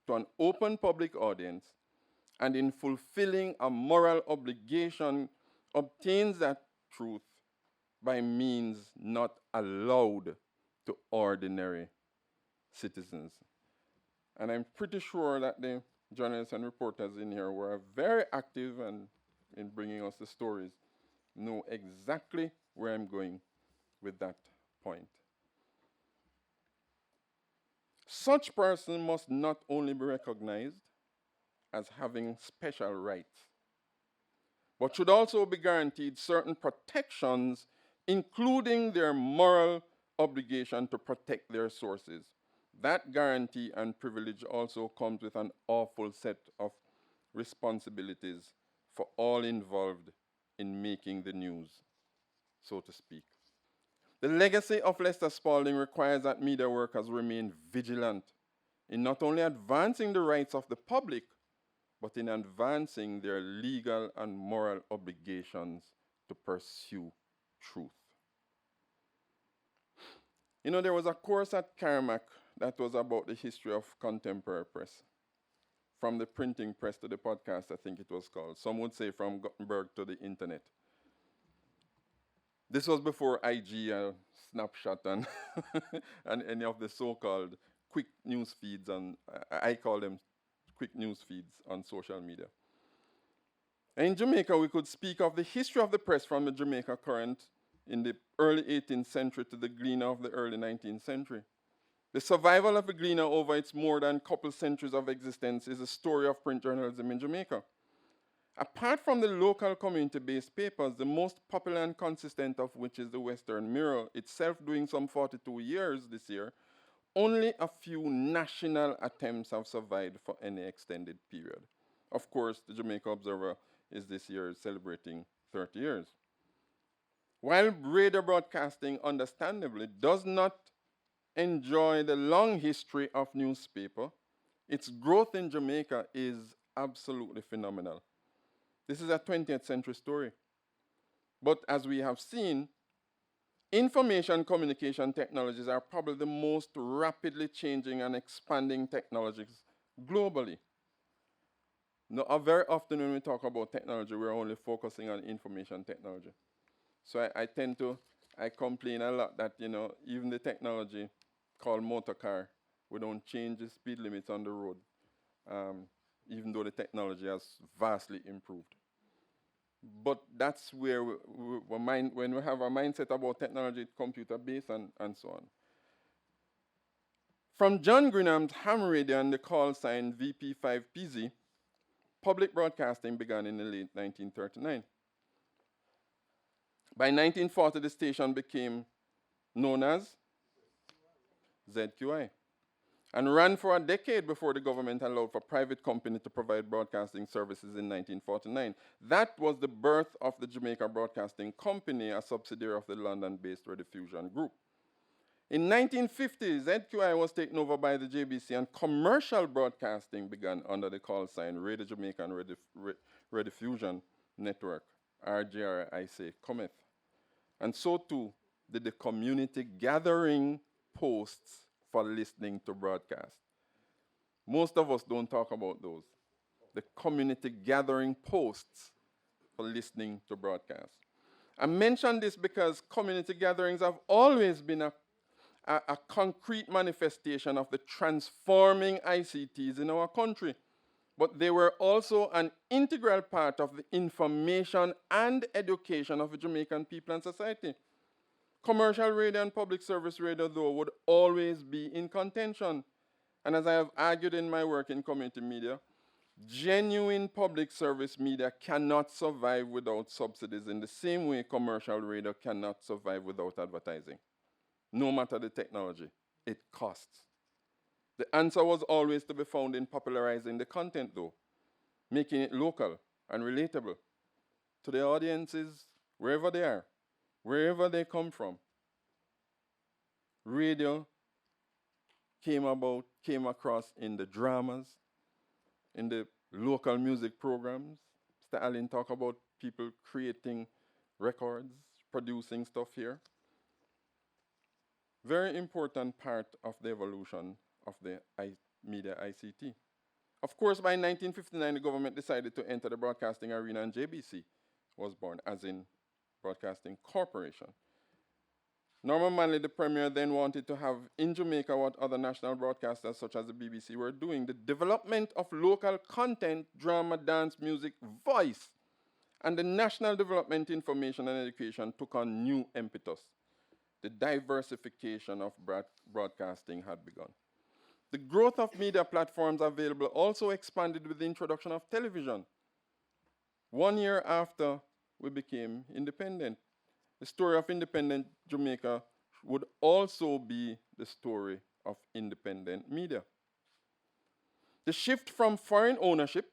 to an open public audience, and in fulfilling a moral obligation obtains that truth by means not allowed to ordinary citizens. And I'm pretty sure that the journalists and reporters in here who are very active and in bringing us the stories know exactly where I'm going with that point. Such person must not only be recognized as having special rights, but should also be guaranteed certain protections, including their moral obligation to protect their sources. That guarantee and privilege also comes with an awful set of responsibilities for all involved in making the news, so to speak. The legacy of Lester Spaulding requires that media workers remain vigilant in not only advancing the rights of the public, but in advancing their legal and moral obligations to pursue truth. You know, there was a course at Carmack that was about the history of contemporary press. From the printing press to the podcast, I think it was called. Some would say from Gutenberg to the internet. This was before IG, Snapchat, and, and any of the so-called quick news feeds, and I call them quick news feeds on social media. In Jamaica, we could speak of the history of the press from the Jamaica current in the early 18th century to the Gleaner of the early 19th century. The survival of the Gleaner over its more than couple centuries of existence is a story of print journalism in Jamaica. Apart from the local community-based papers, the most popular and consistent of which is the Western Mirror, itself doing some 42 years this year, only a few national attempts have survived for any extended period. Of course, the Jamaica Observer is this year celebrating 30 years. While radio broadcasting, understandably, does not enjoy the long history of newspaper, its growth in Jamaica is absolutely phenomenal. This is a 20th century story. But as we have seen, information communication technologies are probably the most rapidly changing and expanding technologies globally. Now, very often when we talk about technology, we're only focusing on information technology. So I complain a lot that, even the technology called motor car, we don't change the speed limits on the road, even though the technology has vastly improved. But that's where when we have a mindset about technology, computer-based and so on. From John Greenham's ham radio and the call sign VP5PZ, public broadcasting began in the late 1939. By 1940, the station became known as ZQI and ran for a decade before the government allowed for private company to provide broadcasting services in 1949. That was the birth of the Jamaica Broadcasting Company, a subsidiary of the London-based Rediffusion Group. In 1950, ZQI was taken over by the JBC and commercial broadcasting began under the call sign Radio Jamaica and Rediffusion Network, RJRIC Cometh. And so too did the community gathering posts for listening to broadcast. Most of us don't talk about those. The community gathering posts for listening to broadcast. I mention this because community gatherings have always been a concrete manifestation of the transforming ICTs in our country, but they were also an integral part of the information and education of the Jamaican people and society. Commercial radio and public service radio, though, would always be in contention. And as I have argued in my work in community media, genuine public service media cannot survive without subsidies in the same way commercial radio cannot survive without advertising. No matter the technology, it costs. The answer was always to be found in popularizing the content, though, making it local and relatable to the audiences wherever they are, wherever they come from. Radio came across in the dramas, in the local music programs. Mr. Allen talked about people creating records, producing stuff here. Very important part of the evolution of the media ICT. Of course, by 1959, the government decided to enter the broadcasting arena and JBC was born, as in Broadcasting Corporation. Norman Manley, the premier, then wanted to have in Jamaica what other national broadcasters such as the BBC were doing, the development of local content, drama, dance, music, voice, and the national development, information, and education took on new impetus. The diversification of broadcasting had begun. The growth of media platforms available also expanded with the introduction of television. 1 year after we became independent, the story of independent Jamaica would also be the story of independent media. The shift from foreign ownership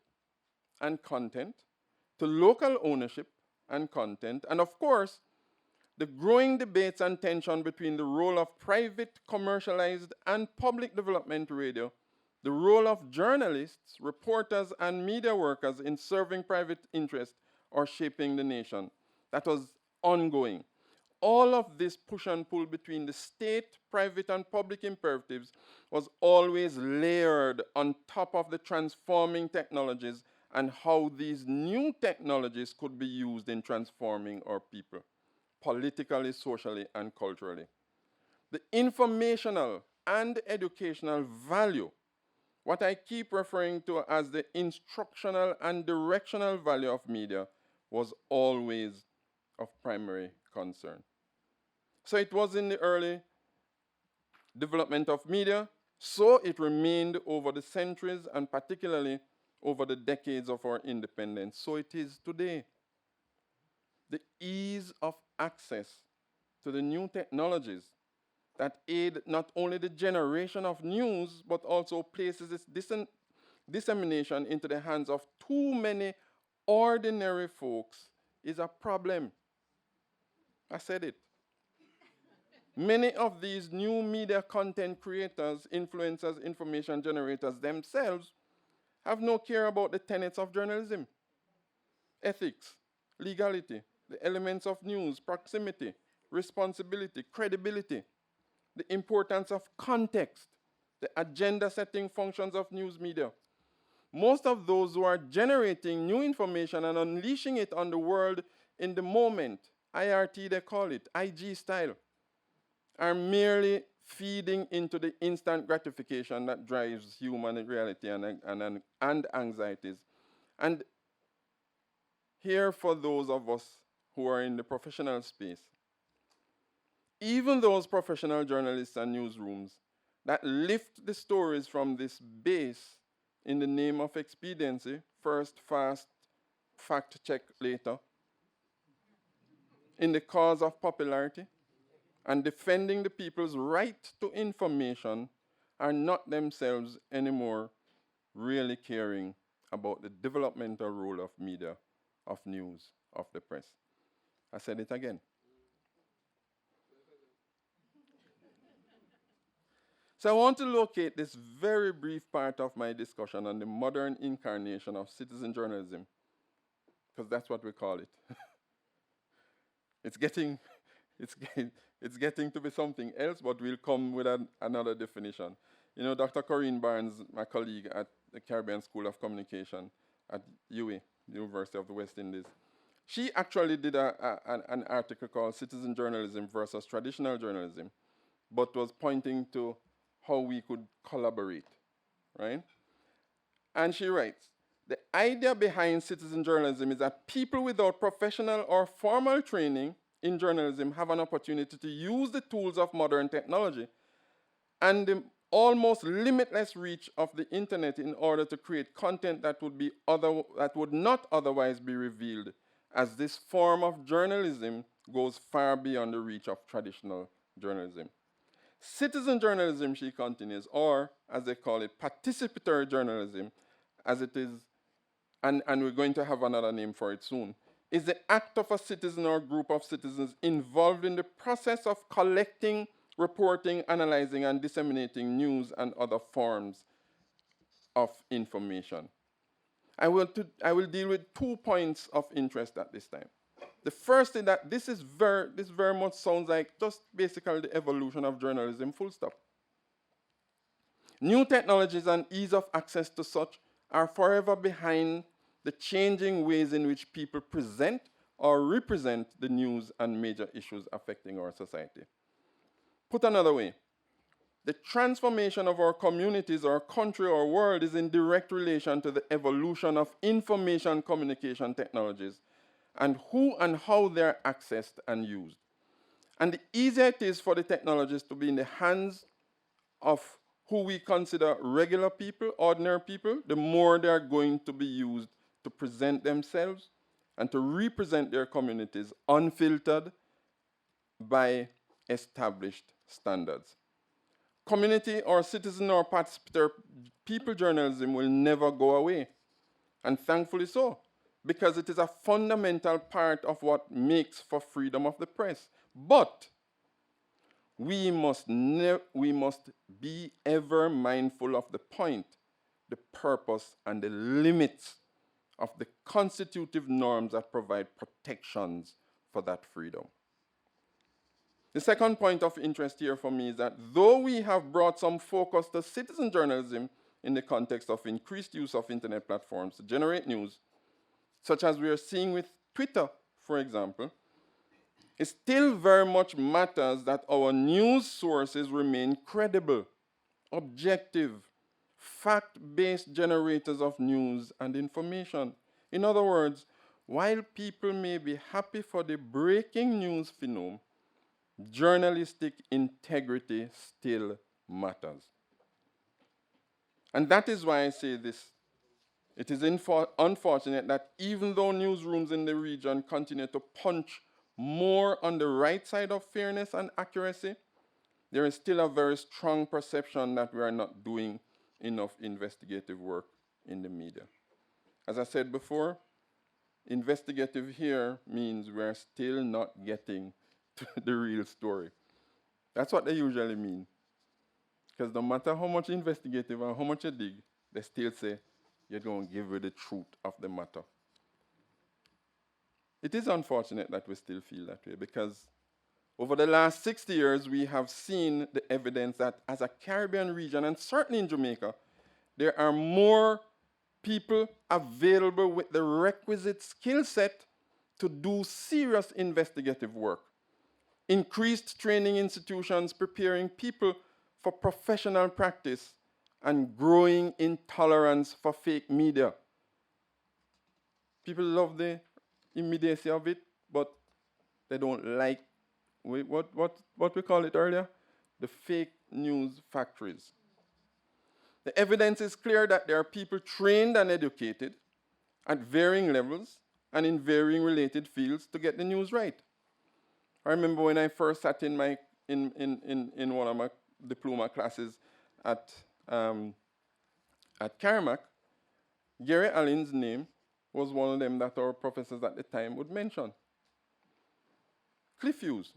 and content to local ownership and content, and of course, the growing debates and tension between the role of private, commercialized, and public development radio, the role of journalists, reporters, and media workers in serving private interests or shaping the nation. That was ongoing. All of this push and pull between the state, private, and public imperatives was always layered on top of the transforming technologies and how these new technologies could be used in transforming our people, politically, socially, and culturally. The informational and educational value, what I keep referring to as the instructional and directional value of media, was always of primary concern. So it was in the early development of media, so it remained over the centuries, and particularly over the decades of our independence. So it is today. The ease of access to the new technologies that aid not only the generation of news, but also places its dissemination into the hands of too many ordinary folks is a problem. I said it. Many of these new media content creators, influencers, information generators themselves have no care about the tenets of journalism, ethics, legality, the elements of news, proximity, responsibility, credibility, the importance of context, the agenda-setting functions of news media. Most of those who are generating new information and unleashing it on the world in the moment, IRT they call it, IG style, are merely feeding into the instant gratification that drives human reality and anxieties. And here for those of us who are in the professional space, even those professional journalists and newsrooms that lift the stories from this base in the name of expediency, first fast, fact check later, in the cause of popularity, and defending the people's right to information, are not themselves anymore really caring about the developmental role of media, of news, of the press. I said it again. So I want to locate this very brief part of my discussion on the modern incarnation of citizen journalism, because that's what we call it. It's getting to be something else, but we'll come with another definition. You know, Dr. Corinne Barnes, my colleague at the Caribbean School of Communication at UWI, University of the West Indies, she actually did an article called Citizen Journalism versus Traditional Journalism, but was pointing to how we could collaborate, right? And she writes, the idea behind citizen journalism is that people without professional or formal training in journalism have an opportunity to use the tools of modern technology and the almost limitless reach of the internet in order to create content that would not otherwise be revealed, as this form of journalism goes far beyond the reach of traditional journalism. Citizen journalism, she continues, or as they call it, participatory journalism, as it is, and we're going to have another name for it soon, is the act of a citizen or group of citizens involved in the process of collecting, reporting, analyzing, and disseminating news and other forms of information. I will deal with 2 points of interest at this time. The first is that this very much sounds like just basically the evolution of journalism, full stop. New technologies and ease of access to such are forever behind the changing ways in which people present or represent the news and major issues affecting our society. Put another way, the transformation of our communities, our country, our world is in direct relation to the evolution of information communication technologies and who and how they're accessed and used. And the easier it is for the technologies to be in the hands of who we consider regular people, ordinary people, the more they're going to be used to present themselves and to represent their communities unfiltered by established standards. Community or citizen or participatory people journalism will never go away, and thankfully so, because it is a fundamental part of what makes for freedom of the press. But we must be ever mindful of the point, the purpose, and the limits of the constitutive norms that provide protections for that freedom. The second point of interest here for me is that though we have brought some focus to citizen journalism in the context of increased use of internet platforms to generate news, such as we are seeing with Twitter, for example, it still very much matters that our news sources remain credible, objective, fact-based generators of news and information. In other words, while people may be happy for the breaking news phenom, journalistic integrity still matters. And that is why I say this It is unfortunate that even though newsrooms in the region continue to punch more on the right side of fairness and accuracy, there is still a very strong perception that we are not doing enough investigative work in the media. As I said before, investigative here means we're still not getting to the real story. That's what they usually mean. Because no matter how much investigative and how much you dig, they still say, you're going to give you the truth of the matter. It is unfortunate that we still feel that way, because over the last 60 years, we have seen the evidence that as a Caribbean region, and certainly in Jamaica, there are more people available with the requisite skill set to do serious investigative work. Increased training institutions preparing people for professional practice, and growing intolerance for fake media. People love the immediacy of it, but they don't like what we call it earlier, the fake news factories. The evidence is clear that there are people trained and educated at varying levels and in varying related fields to get the news right. I remember when I first sat in one of my diploma classes at Carmack, Gary Allen's name was one of them that our professors at the time would mention. Cliff Hughes.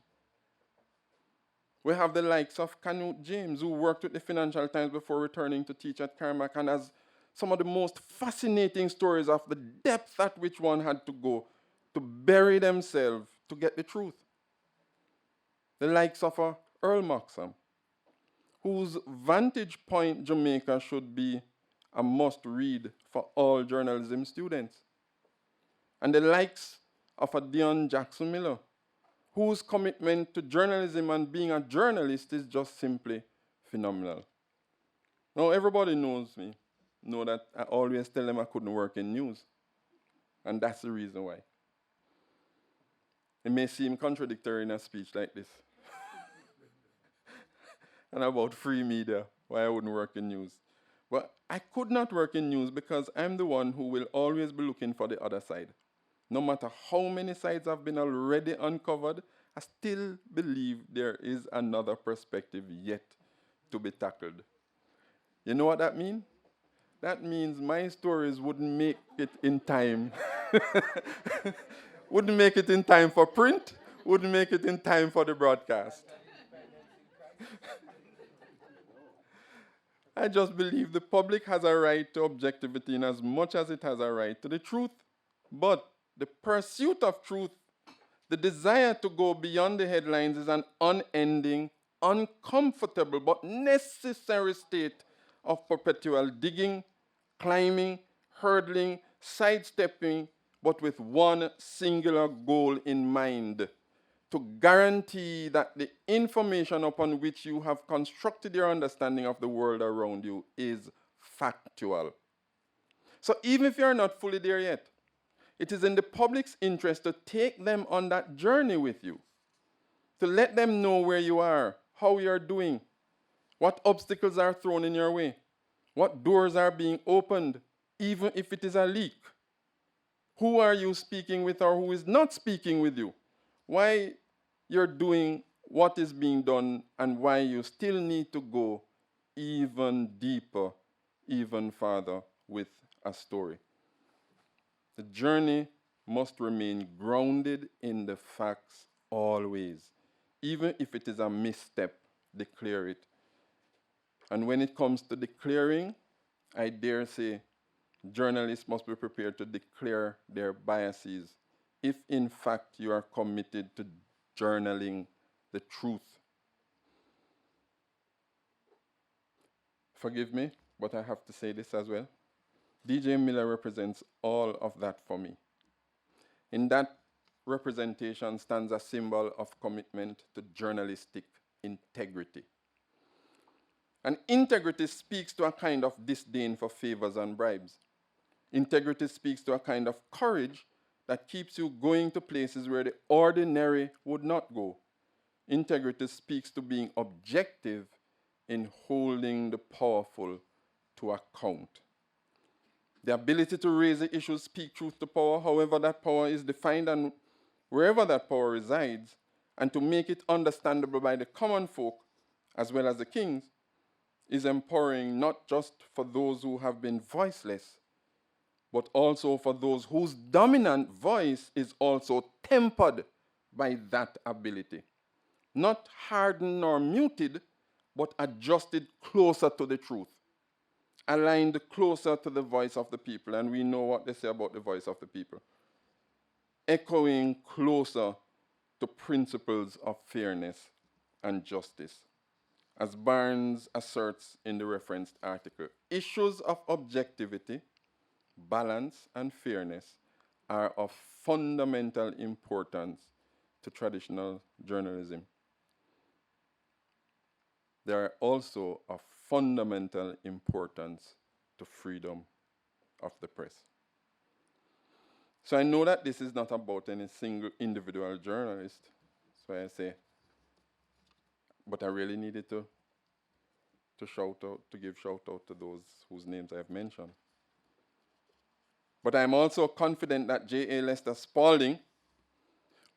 We have the likes of Canute James, who worked with the Financial Times before returning to teach at Carmack, and has some of the most fascinating stories of the depth at which one had to go to bury themselves to get the truth. The likes of Earl Moxham, whose Vantage Point Jamaica should be a must-read for all journalism students. And the likes of a Dion Jackson Miller, whose commitment to journalism and being a journalist is just simply phenomenal. Now, everybody knows me, know that I always tell them I couldn't work in news. And that's the reason why. It may seem contradictory in a speech like this. And about free media, why I wouldn't work in news. But I could not work in news because I'm the one who will always be looking for the other side. No matter how many sides have been already uncovered, I still believe there is another perspective yet to be tackled. You know what that means? That means my stories wouldn't make it in time. Wouldn't make it in time for print, wouldn't make it in time for the broadcast. I just believe the public has a right to objectivity in as much as it has a right to the truth. But the pursuit of truth, the desire to go beyond the headlines, is an unending, uncomfortable, but necessary state of perpetual digging, climbing, hurdling, sidestepping, but with one singular goal in mind: to guarantee that the information upon which you have constructed your understanding of the world around you is factual. So even if you're not fully there yet, it is in the public's interest to take them on that journey with you, to let them know where you are, how you're doing, what obstacles are thrown in your way, what doors are being opened, even if it is a leak. Who are you speaking with or who is not speaking with you? Why you're doing what is being done, and why you still need to go even deeper, even farther with a story. The journey must remain grounded in the facts always. Even if it is a misstep, declare it. And when it comes to declaring, I dare say journalists must be prepared to declare their biases if in fact you are committed to journaling the truth. Forgive me, but I have to say this as well. DJ Miller represents all of that for me. In that representation stands a symbol of commitment to journalistic integrity. And integrity speaks to a kind of disdain for favors and bribes. Integrity speaks to a kind of courage that keeps you going to places where the ordinary would not go. Integrity speaks to being objective in holding the powerful to account. The ability to raise the issues, speak truth to power, however that power is defined and wherever that power resides, and to make it understandable by the common folk as well as the kings, is empowering not just for those who have been voiceless, but also for those whose dominant voice is also tempered by that ability. Not hardened or muted, but adjusted closer to the truth, aligned closer to the voice of the people. And we know what they say about the voice of the people. Echoing closer to principles of fairness and justice. As Barnes asserts in the referenced article, issues of objectivity, balance, and fairness are of fundamental importance to traditional journalism. They are also of fundamental importance to freedom of the press. So I know that this is not about any single individual journalist, so I say, but I really needed to give shout out to those whose names I have mentioned. But I'm also confident that J.A. Lester Spaulding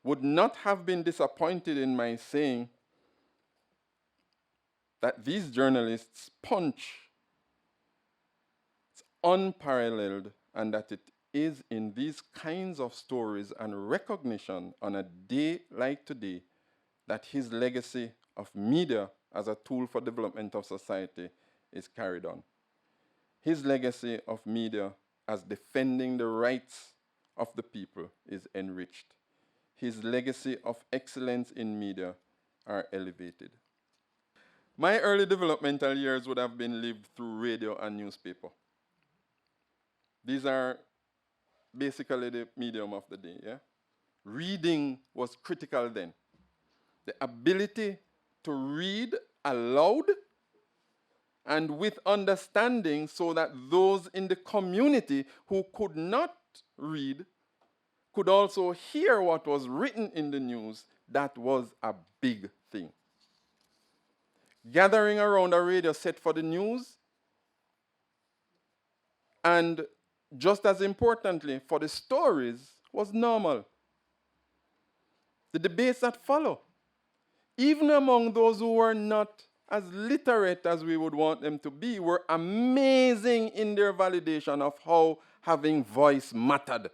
would not have been disappointed in my saying that these journalists' punch is unparalleled, and that it is in these kinds of stories and recognition on a day like today that his legacy of media as a tool for development of society is carried on. His legacy of media as defending the rights of the people is enriched. His legacy of excellence in media are elevated. My early developmental years would have been lived through radio and newspaper. These are basically the medium of the day, yeah? Reading was critical then. The ability to read aloud and with understanding, so that those in the community who could not read could also hear what was written in the news. That was a big thing. Gathering around a radio set for the news, and just as importantly, for the stories, was normal. The debates that follow, even among those who were not as literate as we would want them to be, were amazing in their validation of how having voice mattered,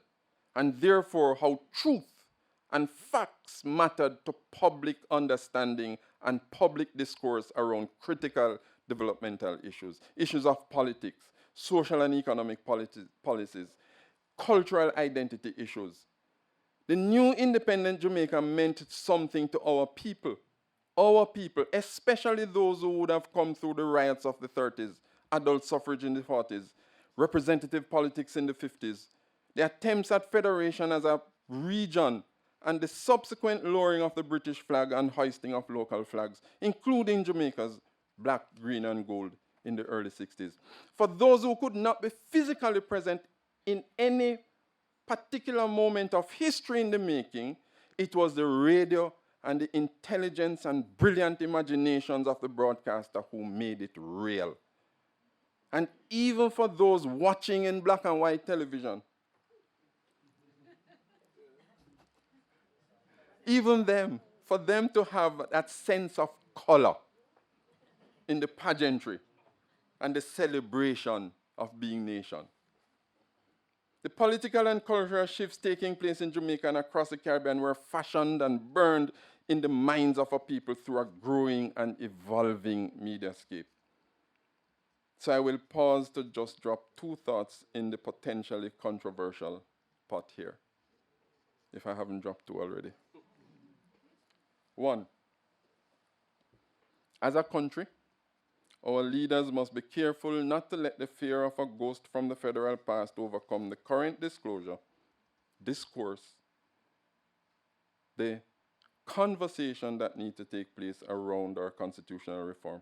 and therefore how truth and facts mattered to public understanding and public discourse around critical developmental issues, issues of politics, social and economic policies, cultural identity issues. The new independent Jamaica meant something to our people, especially those who would have come through the riots of the 30s, adult suffrage in the 40s, representative politics in the 50s, the attempts at federation as a region, and the subsequent lowering of the British flag and hoisting of local flags, including Jamaica's black, green, and gold in the early 60s. For those who could not be physically present in any particular moment of history in the making, it was the radio and the intelligence and brilliant imaginations of the broadcaster who made it real. And even for those watching in black and white television, even them, for them to have that sense of color in the pageantry and the celebration of being nation. The political and cultural shifts taking place in Jamaica and across the Caribbean were fashioned and burned in the minds of our people through a growing and evolving mediascape. So I will pause to just drop two thoughts in the potentially controversial pot here, if I haven't dropped two already. One, as a country, our leaders must be careful not to let the fear of a ghost from the federal past overcome the current discourse, the conversation that needs to take place around our constitutional reform,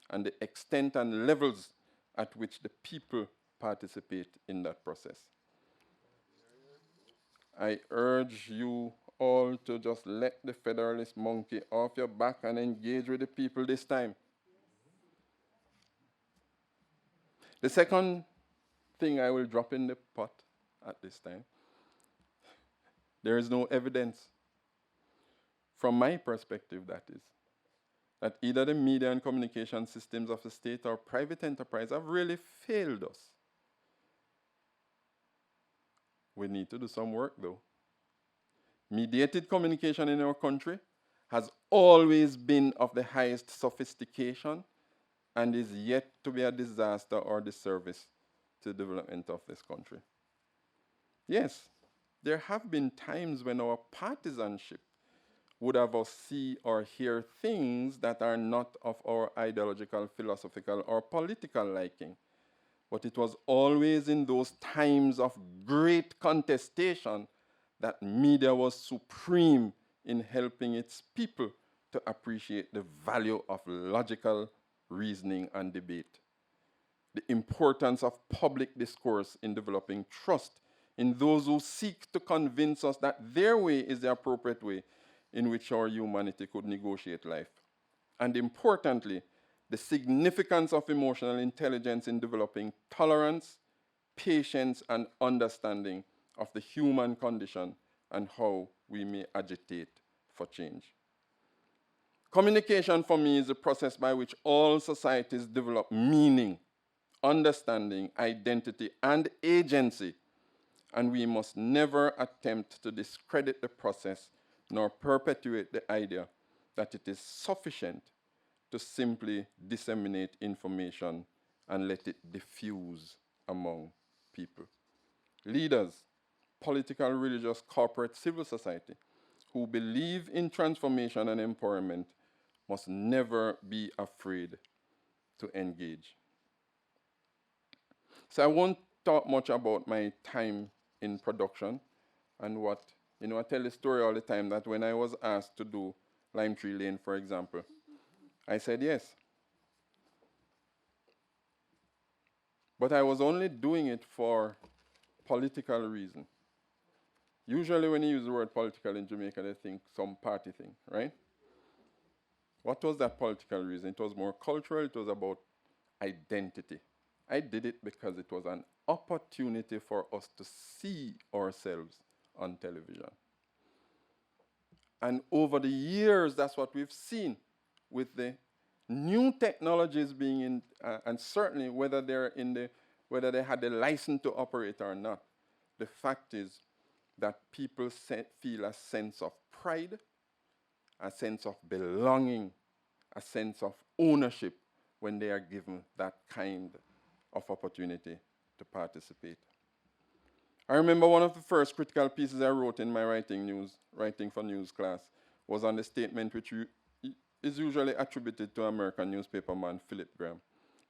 and the extent and levels at which the people participate in that process. I urge you all to just let the federalist monkey off your back and engage with the people this time. The second thing I will drop in the pot at this time. There is no evidence, from my perspective that is, that either the media and communication systems of the state or private enterprise have really failed us. We need to do some work though. Mediated communication in our country has always been of the highest sophistication and is yet to be a disaster or disservice to the development of this country. Yes, there have been times when our partisanship would have us see or hear things that are not of our ideological, philosophical, or political liking. But it was always in those times of great contestation that media was supreme in helping its people to appreciate the value of logical reasoning and debate. The importance of public discourse in developing trust in those who seek to convince us that their way is the appropriate way in which our humanity could negotiate life. And importantly, the significance of emotional intelligence in developing tolerance, patience, and understanding of the human condition and how we may agitate for change. Communication for me is a process by which all societies develop meaning, understanding, identity, and agency, and we must never attempt to discredit the process nor perpetuate the idea that it is sufficient to simply disseminate information and let it diffuse among people. Leaders, political, religious, corporate, civil society, who believe in transformation and empowerment must never be afraid to engage. So I won't talk much about my time in production and what, I tell the story all the time that when I was asked to do Lime Tree Lane, for example, I said yes. But I was only doing it for political reason. Usually when you use the word political in Jamaica, they think some party thing, right? What was that political reason? It was more cultural, it was about identity. I did it because it was an opportunity for us to see ourselves on television. And over the years, that's what we've seen with the new technologies being in, and certainly whether they had the license to operate or not. The fact is that people feel a sense of pride, a sense of belonging, a sense of ownership when they are given that kind of opportunity to participate. I remember one of the first critical pieces I wrote in my writing for news class was on the statement which is usually attributed to American newspaperman Philip Graham.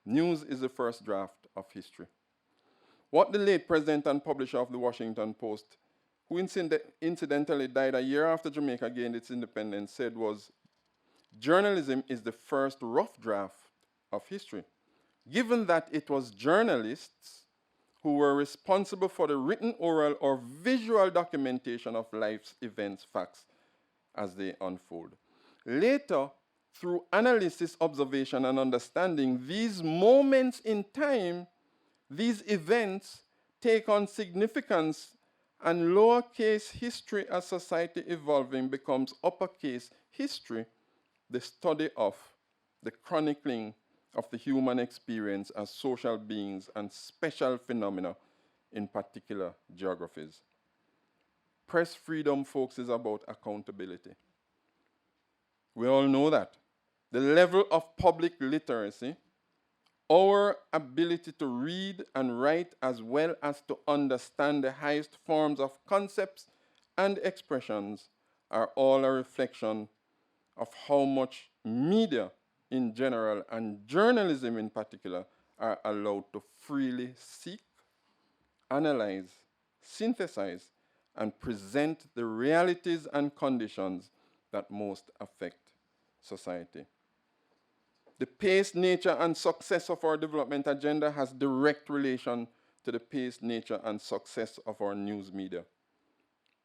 News is the first draft of history. What the late president and publisher of the Washington Post, who incidentally died a year after Jamaica gained its independence, said was, journalism is the first rough draft of history. Given that it was journalists who were responsible for the written, oral, or visual documentation of life's events, facts, as they unfold. Later, through analysis, observation, and understanding, these moments in time, these events take on significance, and lowercase history as society evolving becomes uppercase history, the study of, the chronicling of the human experience as social beings and special phenomena in particular geographies. Press freedom, folks, is about accountability. We all know that. The level of public literacy, our ability to read and write as well as to understand the highest forms of concepts and expressions are all a reflection of how much media in general and journalism in particular are allowed to freely seek, analyze, synthesize, and present the realities and conditions that most affect society. The pace, nature, and success of our development agenda has direct relation to the pace, nature, and success of our news media.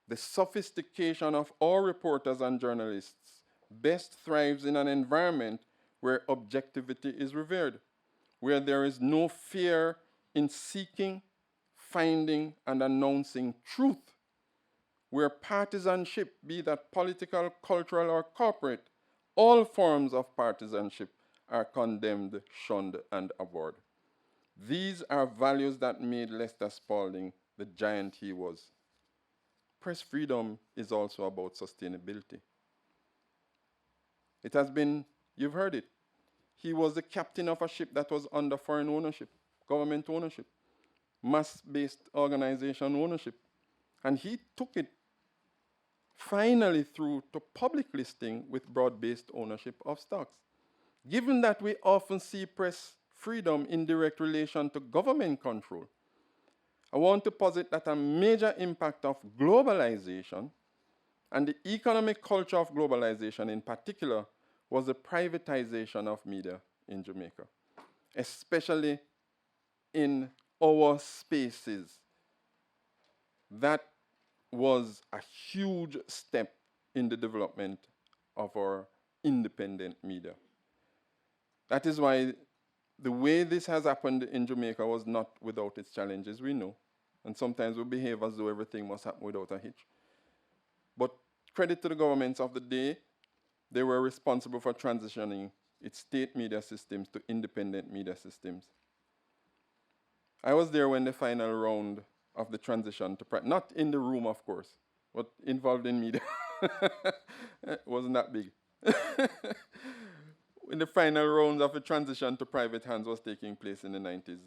The sophistication of our reporters and journalists best thrives in an environment where objectivity is revered, where there is no fear in seeking, finding and announcing truth, where partisanship, be that political, cultural, or corporate, all forms of partisanship are condemned, shunned, and abhorred. These are values that made Lester Spaulding the giant he was. Press freedom is also about sustainability. It has been, you've heard it, he was the captain of a ship that was under foreign ownership, government ownership, mass-based organization ownership. And he took it finally through to public listing with broad-based ownership of stocks. Given that we often see press freedom in direct relation to government control, I want to posit that a major impact of globalization and the economic culture of globalization in particular was the privatization of media in Jamaica, especially in our spaces. That was a huge step in the development of our independent media. That is why the way this has happened in Jamaica was not without its challenges, we know. And sometimes we behave as though everything must happen without a hitch. But credit to the governments of the day, they were responsible for transitioning its state media systems to independent media systems. I was there when the final round of the transition to private, not in the room, of course, but involved in media. It wasn't that big. When the final rounds of the transition to private hands was taking place in the 90s.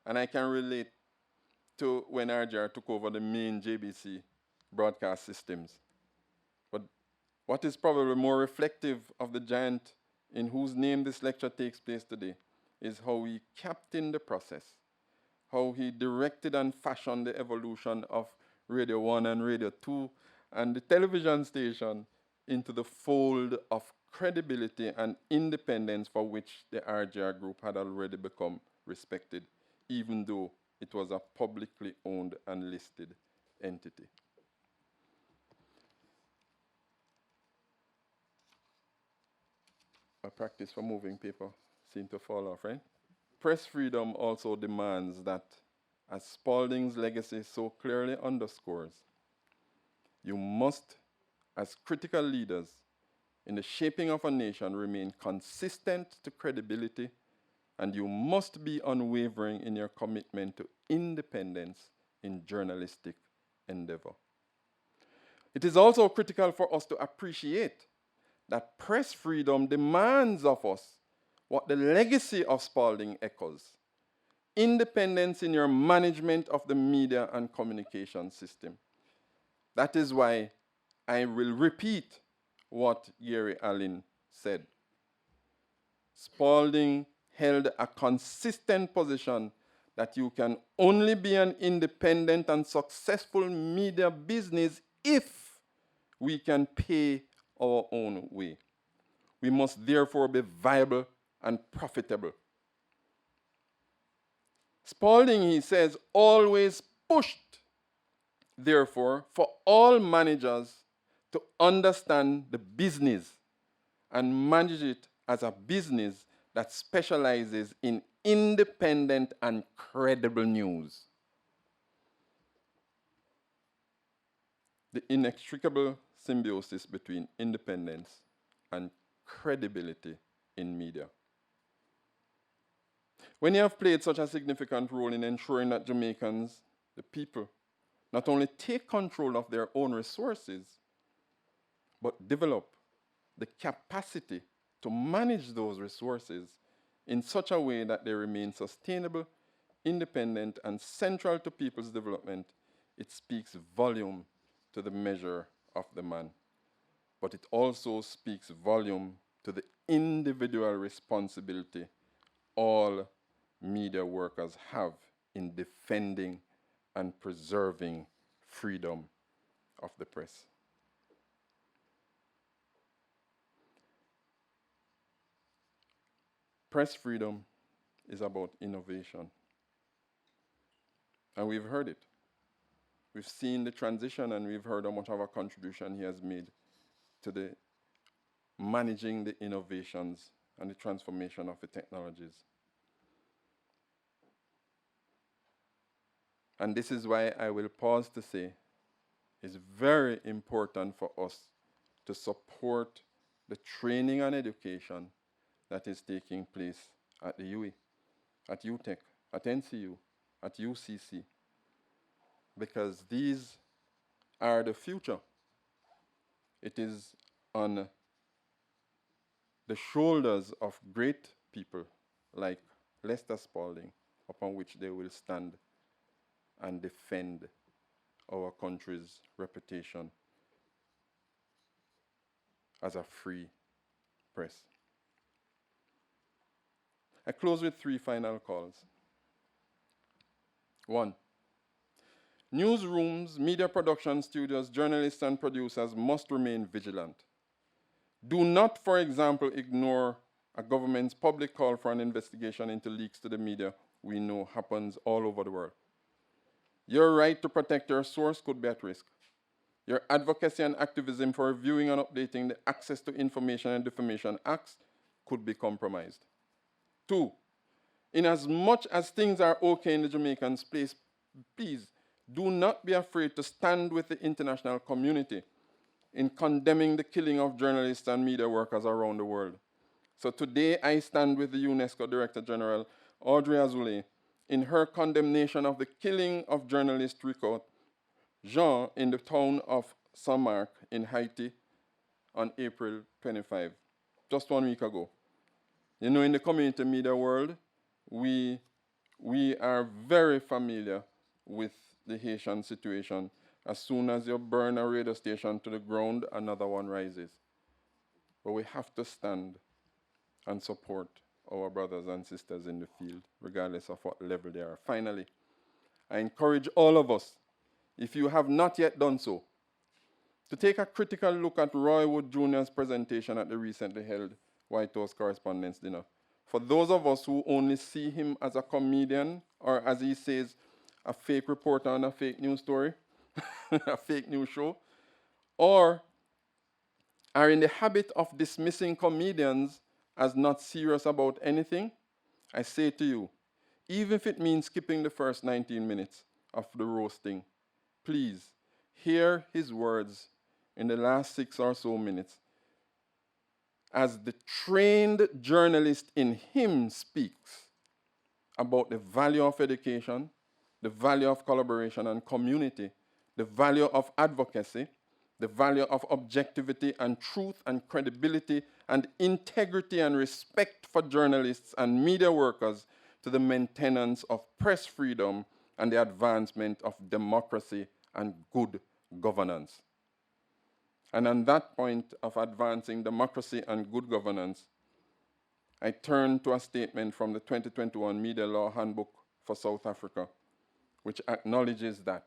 And I can relate to when RJR took over the main JBC broadcast systems. But what is probably more reflective of the giant in whose name this lecture takes place today is how he captained the process, how he directed and fashioned the evolution of Radio 1 and Radio 2 and the television station into the fold of credibility and independence for which the RJR group had already become respected, even though it was a publicly owned and listed entity. A practice for moving paper seemed to fall off, right? Press freedom also demands that, as Spaulding's legacy so clearly underscores, you must, as critical leaders in the shaping of a nation, remain consistent to credibility, and you must be unwavering in your commitment to independence in journalistic endeavor. It is also critical for us to appreciate that press freedom demands of us what the legacy of Spaulding echoes: independence in your management of the media and communication system. That is why I will repeat what Gary Allen said. Spaulding held a consistent position that you can only be an independent and successful media business if we can pay our own way. We must therefore be viable and profitable. Spaulding, he says, always pushed, therefore, for all managers to understand the business and manage it as a business that specializes in independent and credible news. The inextricable symbiosis between independence and credibility in media. When you have played such a significant role in ensuring that Jamaicans, the people, not only take control of their own resources, but develop the capacity to manage those resources in such a way that they remain sustainable, independent, and central to people's development, it speaks volume to the measure of the man. But it also speaks volume to the individual responsibility all media workers have in defending and preserving freedom of the press. Press freedom is about innovation. And we've heard it. We've seen the transition and we've heard how much of a contribution he has made to the managing the innovations and the transformation of the technologies. And this is why I will pause to say it's very important for us to support the training and education that is taking place at the UE, at UTech, at NCU, at UCC, because these are the future. It is on the shoulders of great people like Lester Spaulding upon which they will stand and defend our country's reputation as a free press. I close with 3 final calls. 1. Newsrooms, media production studios, journalists, and producers must remain vigilant. Do not, for example, ignore a government's public call for an investigation into leaks to the media we know happens all over the world. Your right to protect your source could be at risk. Your advocacy and activism for reviewing and updating the Access to Information and Defamation Acts could be compromised. 2. In as much as things are okay in the Jamaican space, please do not be afraid to stand with the international community in condemning the killing of journalists and media workers around the world. So today I stand with the UNESCO Director General, Audrey Azoulay, in her condemnation of the killing of journalist Rico Jean in the town of Saint-Marc in Haiti on April 25, just 1 week ago. You know, in the community media world, we are very familiar with the Haitian situation. As soon as you burn a radio station to the ground, another one rises. But we have to stand and support our brothers and sisters in the field, regardless of what level they are. Finally, I encourage all of us, if you have not yet done so, to take a critical look at Roy Wood Jr.'s presentation at the recently held White House Correspondents' Dinner. For those of us who only see him as a comedian, or as he says, a fake reporter on a fake news story, a fake news show, or are in the habit of dismissing comedians as not serious about anything, I say to you, even if it means skipping the first 19 minutes of the roasting, please hear his words in the last 6 or so minutes as the trained journalist in him speaks about the value of education, the value of collaboration and community, the value of advocacy, the value of objectivity and truth and credibility and integrity and respect for journalists and media workers to the maintenance of press freedom and the advancement of democracy and good governance. And on that point of advancing democracy and good governance, I turn to a statement from the 2021 Media Law Handbook for South Africa, which acknowledges that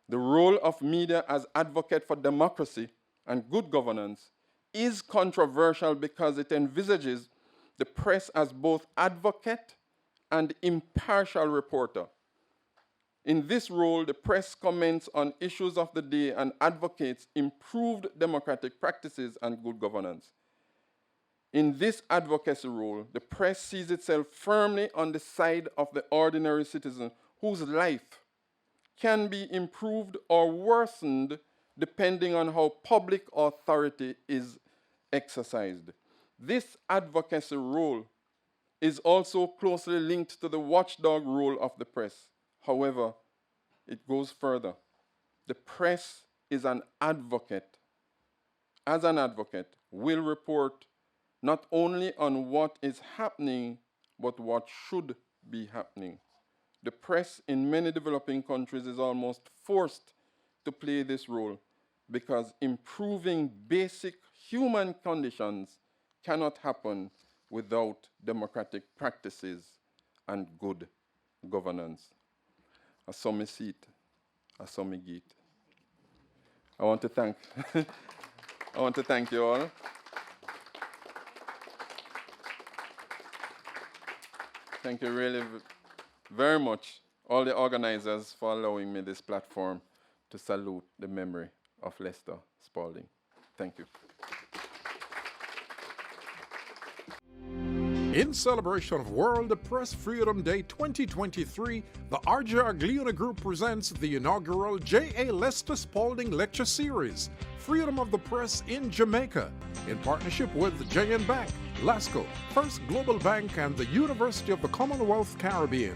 the role of media as advocate for democracy and good governance is controversial because it envisages the press as both advocate and impartial reporter. In this role, the press comments on issues of the day and advocates improved democratic practices and good governance. In this advocacy role, the press sees itself firmly on the side of the ordinary citizen whose life can be improved or worsened depending on how public authority is exercised. This advocacy role is also closely linked to the watchdog role of the press. However, it goes further. The press is an advocate. As an advocate, will report not only on what is happening, but what should be happening. The press in many developing countries is almost forced to play this role because improving basic human conditions cannot happen without democratic practices and good governance. A some seat, a some gate. I want to thank I want to thank you all. Thank you really very much, all the organizers, for allowing me this platform to salute the memory of Lester Spaulding. Thank you. In celebration of World Press Freedom Day 2023, the RJR Gliuna Group presents the inaugural J.A. Lester Spaulding Lecture Series, Freedom of the Press in Jamaica, in partnership with J.N. Bank, LASCO, First Global Bank, and the University of the Commonwealth Caribbean.